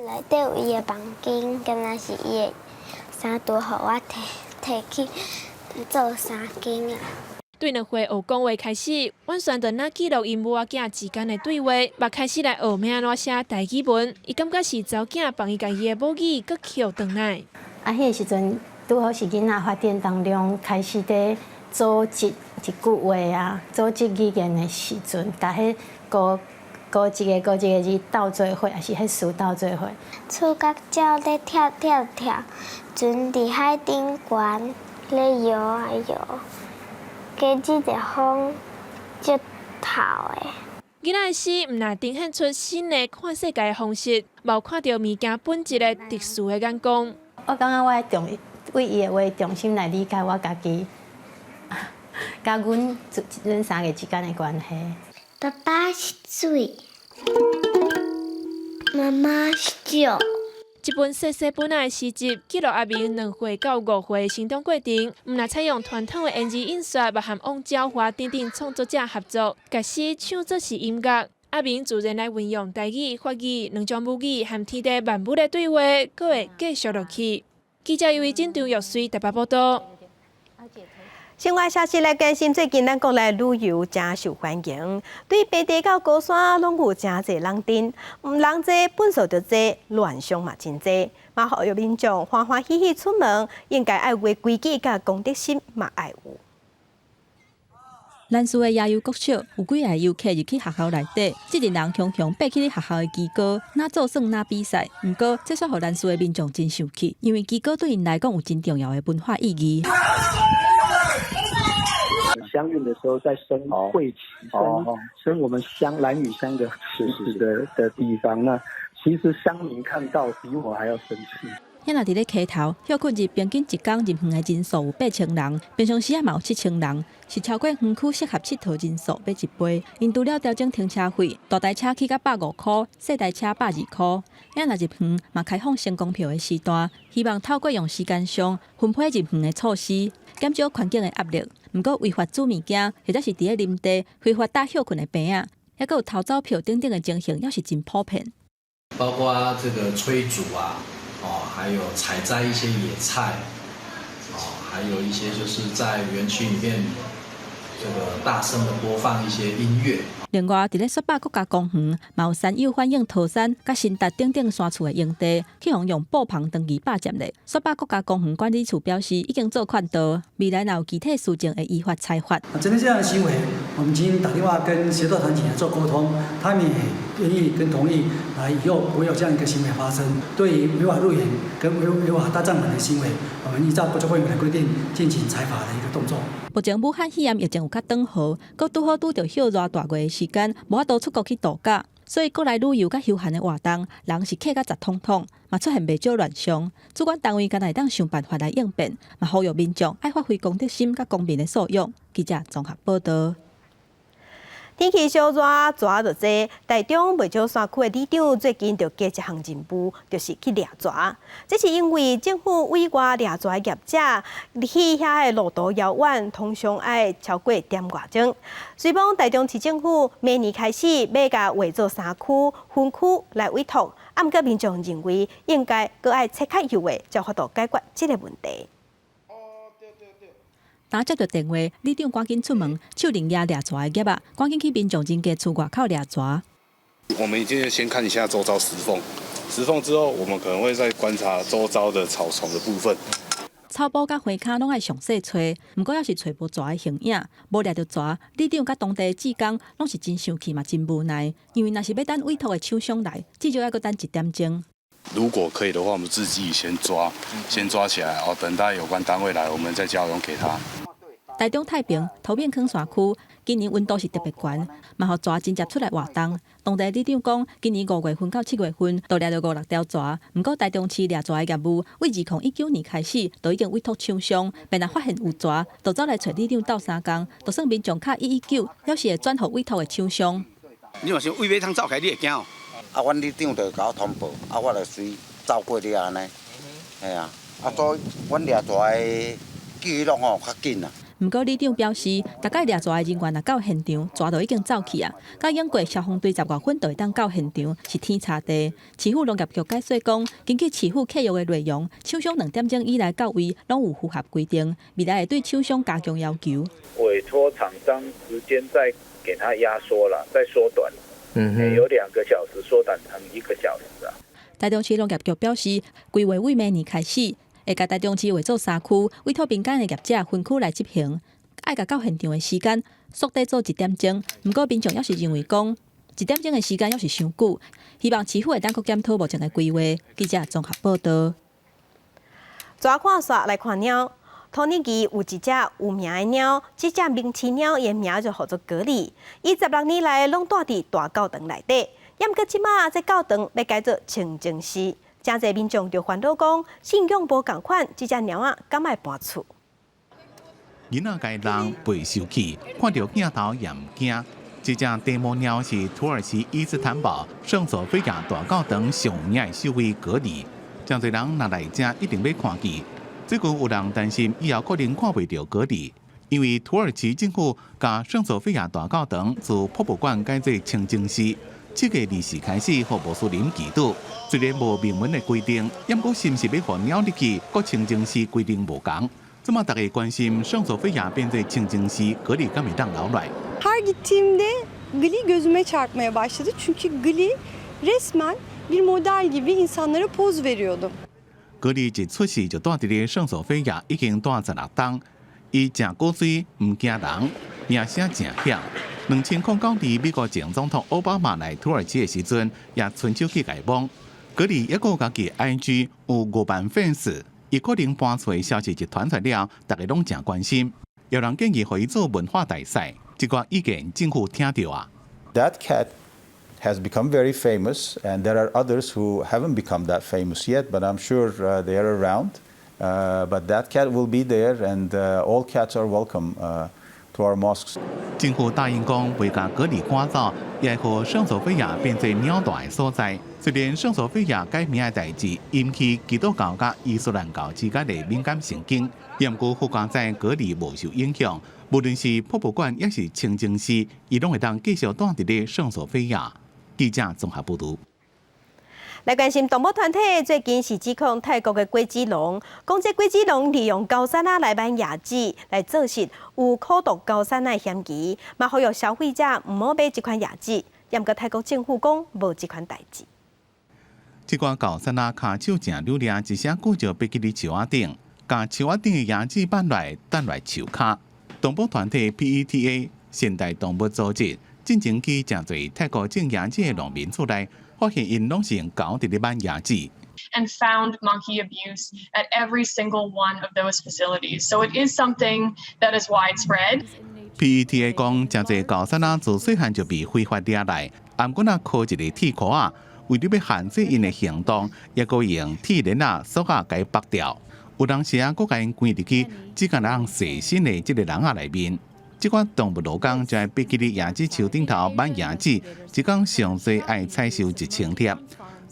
内底有伊的房间，敢若是伊的衫掼，互我摕去做衫间啊。对两岁学讲话开始，婉璇就拿记录因母仔囝之间的对话，嘛开始来学要安怎写台语文。伊感觉是查某囝帮伊家己的母语搁捡转来。啊，迄个时阵。拄好是囡仔发展当中开始在组织一句话啊，组织语言的时阵，甲迄高一个字斗做伙，还是迄词斗做伙。厝角鸟咧跳，船伫海顶悬咧摇啊摇，加一个风足透的。囡仔的诗毋但呈现出新的看世界的方式，嘛有看到物件本质的特殊的眼光。我感觉我为伊的话重新来理解我家己，甲阮3个之间的关系。爸爸是水，妈妈是石。一本细细本仔的诗集，记录阿明2岁到5岁的成长过程。毋但采用传统的言字印刷，嘛和王昭华等等创作者合作，甲诗唱作是音乐。阿明自然来运用台语、法语2种母语和天地万物的对话，阁会继续落去。记者由郑张玉水台北报道。生活消息来更新，最近咱国内旅游真受欢迎，对北地到高山拢有真侪人订，人多本数就多，乱象嘛真多。嘛，呼吁民众欢欢喜喜出门，应该爱为规矩甲公德心嘛爱有。咱市的野游国小有几个游客入去学校内底，这阵人雄雄爬起咧学校的旗高，哪做耍哪比赛。不过，这煞互咱市的民众真生气，因为旗高对因来讲有真重要的文化意义。乡运的时候，在升会旗，升我们兰屿乡的旗的地方，那其实乡民看到比我还要生气。遐若伫咧溪头休困日，平均一天入园的人数有8000人，平常时也有7000人，是超过园区适合佚佗人数要1倍。因除了调整停车费，大台车起到150块，小台车120块。遐若入园嘛开放先购票的时段，希望透过用时间上分配入园的措施，减少环境的压力。毋过违法煮物件，或者是伫咧林地非法打休困的病仔，还佫有偷走票等等的情形，也是真普遍。包括这个炊煮啊。还有采摘一些野菜，还有一些就是在园区里面这个大声的播放一些音乐。另外，伫咧雪霸国家公园，嘛有山友反映桃山、甲新达等等山厝的用地，去互用布棚长期霸占咧。雪霸国家公园管理处表示，已经做劝导，未来若有具体事情会依法裁罚。针对这样的行为，我们已经打电话跟协作团体来做沟通，他们也愿意跟同意，以后不会有这样一个行为发生。对于违法入园跟违法搭帐篷的行为，我们依照国家公园的规定进行裁罚的一个动作。目前武汉肺炎疫情有较长好，佮拄好拄着休热大月的时间，无法度出国去度假，所以国内旅游甲休闲的活动，人是客甲杂通通，嘛出现袂少乱象。主管单位敢会当想办法来应变，嘛呼吁民众爱发挥公德心甲公平的素养。记者综合报道。天气小热，蛇就多。台中袂少山区的里长最近就加一项任务，就是去掠蛇。这是因为政府委外掠蛇的业者去遐的路途遥远，通常要超过1.5外钟。虽讲台中市政府明年开始要甲划做3区分区来委托，毋过民众认为应该搁爱切较优的，才法度解决这个问题。打接到电话，里长赶紧出门，手灵抓掠蛇的业啊，赶紧去民众人家厝外口掠蛇。我们已经先看一下周遭石缝，石缝之后，我们可能会再观察周遭的草丛的部分。草埔甲花骹拢爱详细找，毋过要是找无蛇的形影，无掠到蛇，里长甲当地职工拢是真生气嘛，真无奈。因为若是要等委托的厂商来，至少要搁等1点钟。如果可以的话，我们自己先抓起来，然后等待有关单位来，我们再交用给他。台中太平、桃园坑山区今年温度是特别悬，嘛互蛇真接出来活动。当地里长讲，今年5月份到7月份都掠到5-6条蛇。毋过台中市掠蛇的业务，为2019年开始，就已经委托厂商，便若发现有蛇，就走来找里长斗3工，就算民众卡119，要是会转互委托的厂商。你若想为马通走开，你会惊哦？啊，阮里长就甲我通报，啊，我就随走过了安尼。系啊，所以阮掠蛇的记录吼较紧啊。毋过里长表示，大概掠蛇的人员若到现场，蛇就已经走去啊。甲英国消防队10外分就会当到现场，是天差地。市府农业局解说讲，根据市府契约的内容，厂商2点钟以内到位，拢有符合规定。未来会对厂商加强要求。委托厂商时间再给他压缩了，再缩短。有2个小时缩短成1个小时啊。台中市农业局表示，规划为明年开始。会甲台中市划做3区，委托民间的业者分区来执行，爱甲到现场的时间缩短做1点钟。毋过民众要是认为讲1点钟的时间要是伤久，希望市府会当搁检讨目前的规划。记者综合报道。抓看煞来看鸟，土耳其有一只有名的鸟，这只明翅鸟的名就叫做格里，伊16年来拢住伫大教堂内底，也毋过即马这教堂要改做清净寺。真侪民众就烦恼讲，信仰无共款，这只鸟仔敢爱搬厝？囡仔家人备受气，看到镜头也唔惊。这只地魔鸟是土耳其伊斯坦堡圣索菲亚大教堂上名的守卫格里，真侪人若来这一定要看见。最近有人担心以后可能看袂到格里，因为土耳其政府把圣索菲亚大教堂自博物馆改做清净寺。7月24开始，予穆斯林祈祷。虽然无明文的规定，也过是毋是要互鸟入去，佮清净寺规定无同。这么大家关心圣索菲亚变成清净寺，格里敢会当留来？ Her gittiğimde Gli gözüme çarpmaya başladı. Çünkü Gli resmen bir model gibi insanlara poz veriyordu. 格里一出世就住伫咧圣索菲亚，已经住16冬。伊真古水，唔惊人，名声真响。2009年美国前总统奥巴马来土耳其的时阵，也伸手去解帮。格里一个家己 IG 有5万粉丝，伊可能搬出消息一传出了，大家拢真关心。有人建议互伊做文化大赛，这个意见政府听到啊。That cat has become very famous, and there are others who haven't become that famous yet, but I'm sure they are around. But that cat will be there, and all cats are welcome to our mosques. 政府答应讲会将格里赶走，也会让圣索菲亚变成鸟大的所在。虽然圣索菲亚改名的代志引起基督教甲伊斯兰教之间的敏感神经，不过附加在格里无受影响。无论是博物馆也是清净寺，伊拢会当继续住伫咧圣索菲亚。记者综合报道。来关心动物团体最近是指控泰国的龟子龙，讲这龟子龙利用高山仔来扮野子，来证实有苦毒高山仔嫌疑，嘛呼吁消费者唔好买这款野子。也毋过泰国政府讲无这款代志。这款高山仔骹手正溜咧，一声骨就爬起伫树仔顶，将树仔顶的野子搬来等来树骹。动物团体 PETA 现代动物组织进前去真侪泰国种野子的农民厝内。发现因拢是用狗伫咧扮野子。And found monkey abuse at every single one of those facilities. So it is something that is widespread. PETA 讲，真侪高山仔自细汉就被非法掠来，毋过若靠一个铁箍仔，为了要限制因的行动，也搁用铁链锁甲甲伊绑掉。有当时佫甲因关入去，只敢人细身的这个笼仔内面。这款动物劳工在必须伫椰子树顶头挽椰子，一工上最爱采收1000粒。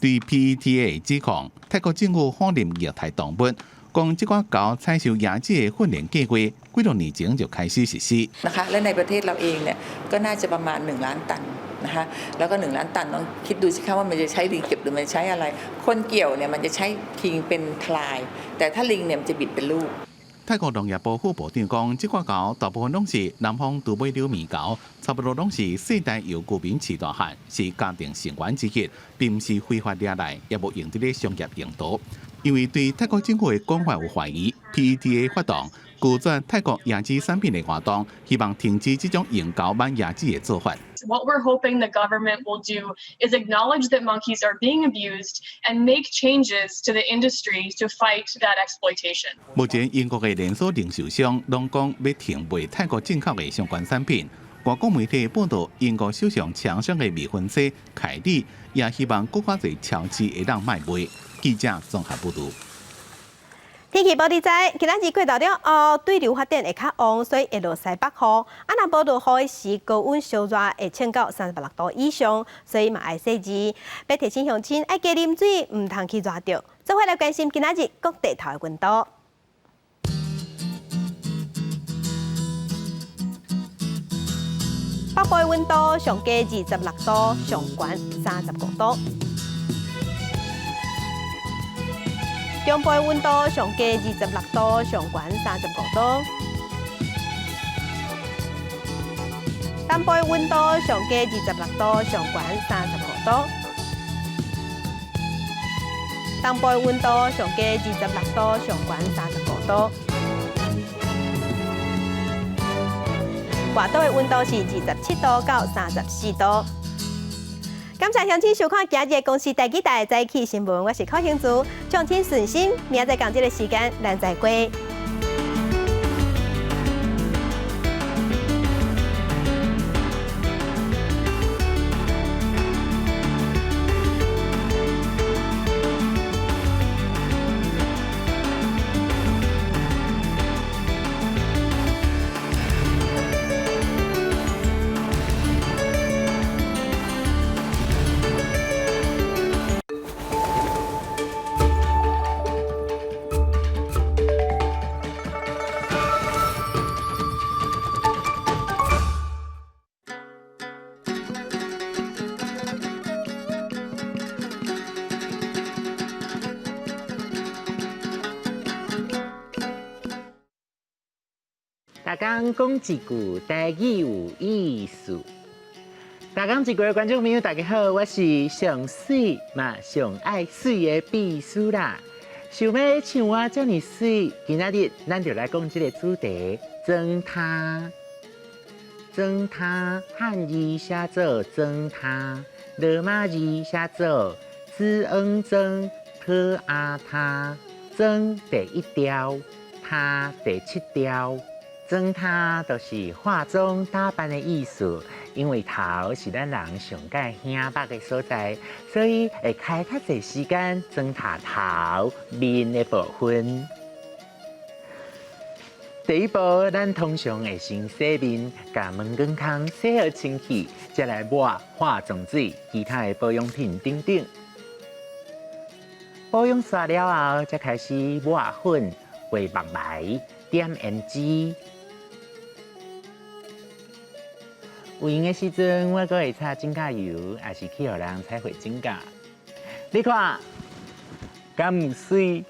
对 PETA 指控，泰国政府放任虐待动物，讲这款狗采收椰子的训练计划，几多年前就开始实施。นะคะและในประเทศเราเองเนี่ยก็น่าจะประมาณ1 ล้านตันนะคะแล้วก็1 ล้านตันต้องคิดดูสิคะว่ามันจะใช้ลิงเก็บหรือมันใช้อะไรคนเกี่ยวเนี่ยมันจะใช้คิงเป็นพลายแต่ถ้าลิงเนี่ยมันจะบิดเป็นลูก泰國農業部副部長講，這款狗大部分攏是南方杜美柳面狗，差不多攏是世代由居民飼大漢，是家庭成員之一，並唔是非法掠來，也無用喺商業用途。因為對泰國政府嘅講法有懷疑 ，PETA 發動拒絕泰國椰子產品嘅活動，希望停止這種用狗挽椰子嘅做法。What we're hoping the government will do is acknowledge that monkeys are being abused and make changes to the industry to fight that exploitation. 目前英國嘅連鎖零售商攏講要停賣泰國進口嘅相關產品。外國媒體報道，英國首相強生嘅未婚妻凱莉也希望更加多超市會當賣賣。記者綜合報道。天氣報道在，今仔日過到了後，對流發展會較旺，所以會落西北風。若報道好時，高溫燒熱會升到36度以上，所以嘛愛洗衣。要提醒鄉親愛加啉水，唔通去熱着。做伙來關心今仔日各地頭嘅溫度。北部溫度上加26度，上懸35度。中部溫度上加26度，上懸35度。南部溫度上加26度，上懸35度。東部溫度上加26度，上懸35度。外島嘅溫度是27度到34度。感謝鄉親收看今日公視第幾台早起新聞，我是柯興珠，鄉親順心，明仔載同一個時間咱再會。大家讲一句台语有意思。大家一句观众朋友，大家好，我是上水嘛上爱水的秘书啦。想要像我这么水，今仔日咱就来讲这个主题：装他。装他汉语写作装他，罗马字写作知恩装特阿他。装第一条，他第7条。装他就是化妆打扮的意思，因为头是咱人上界显白的所在，所以会开较侪时间装他头面的部分。第一步，咱通常会先洗面，甲门根空洗好清气，再来抹化妆水、其他的保养品等等。保养刷了后，才开始抹粉、画目眉、点胭脂。有闲的时阵，我阁会擦指甲油，也是去互人彩绘指甲。你看，敢唔水？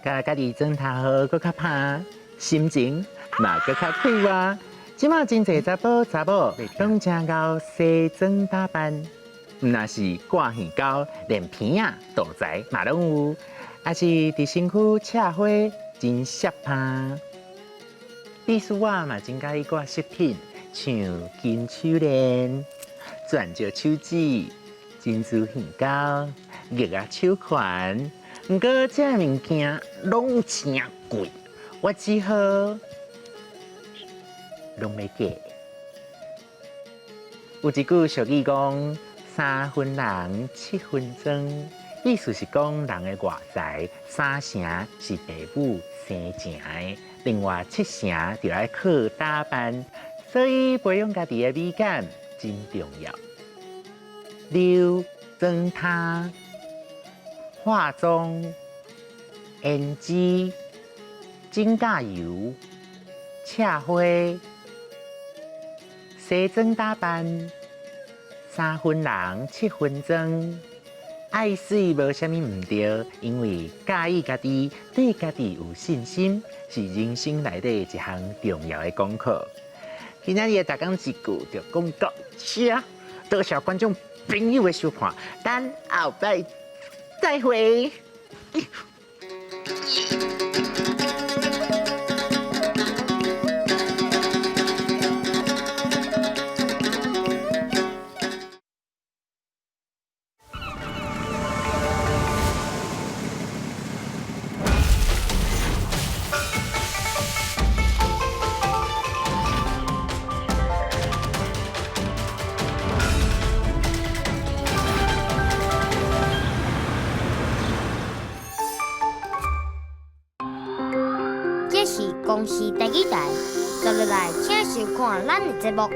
甲家己装头好，阁较拍，心情嘛阁较快活。即马真侪查甫查某拢正够西装打扮，毋那是挂耳膏，连片仔、肚材嘛拢有。也是伫身躯插花，真适拍。秘书我嘛真介意挂饰品，像金手链、钻石手指、珍珠耳膏、玉仔手环。不过这物件拢真贵，我只好拢要价。有一句俗语讲：3分人7分钟。意思是讲人的外在3成是父母生成的，另外7成就要靠打扮，所以培养家己的美感真重要。6. 装他、化妆、胭脂、指甲油、赤花、西装打扮，3分人7分装。爱水无啥物唔对，因为介意家己对家己有信心，是人生内底一项重要的功课。今仔日的大讲一句就讲到这，多谢观众朋友的收看，等后摆再会。这是公视第2台，接落来请收看咱的节目。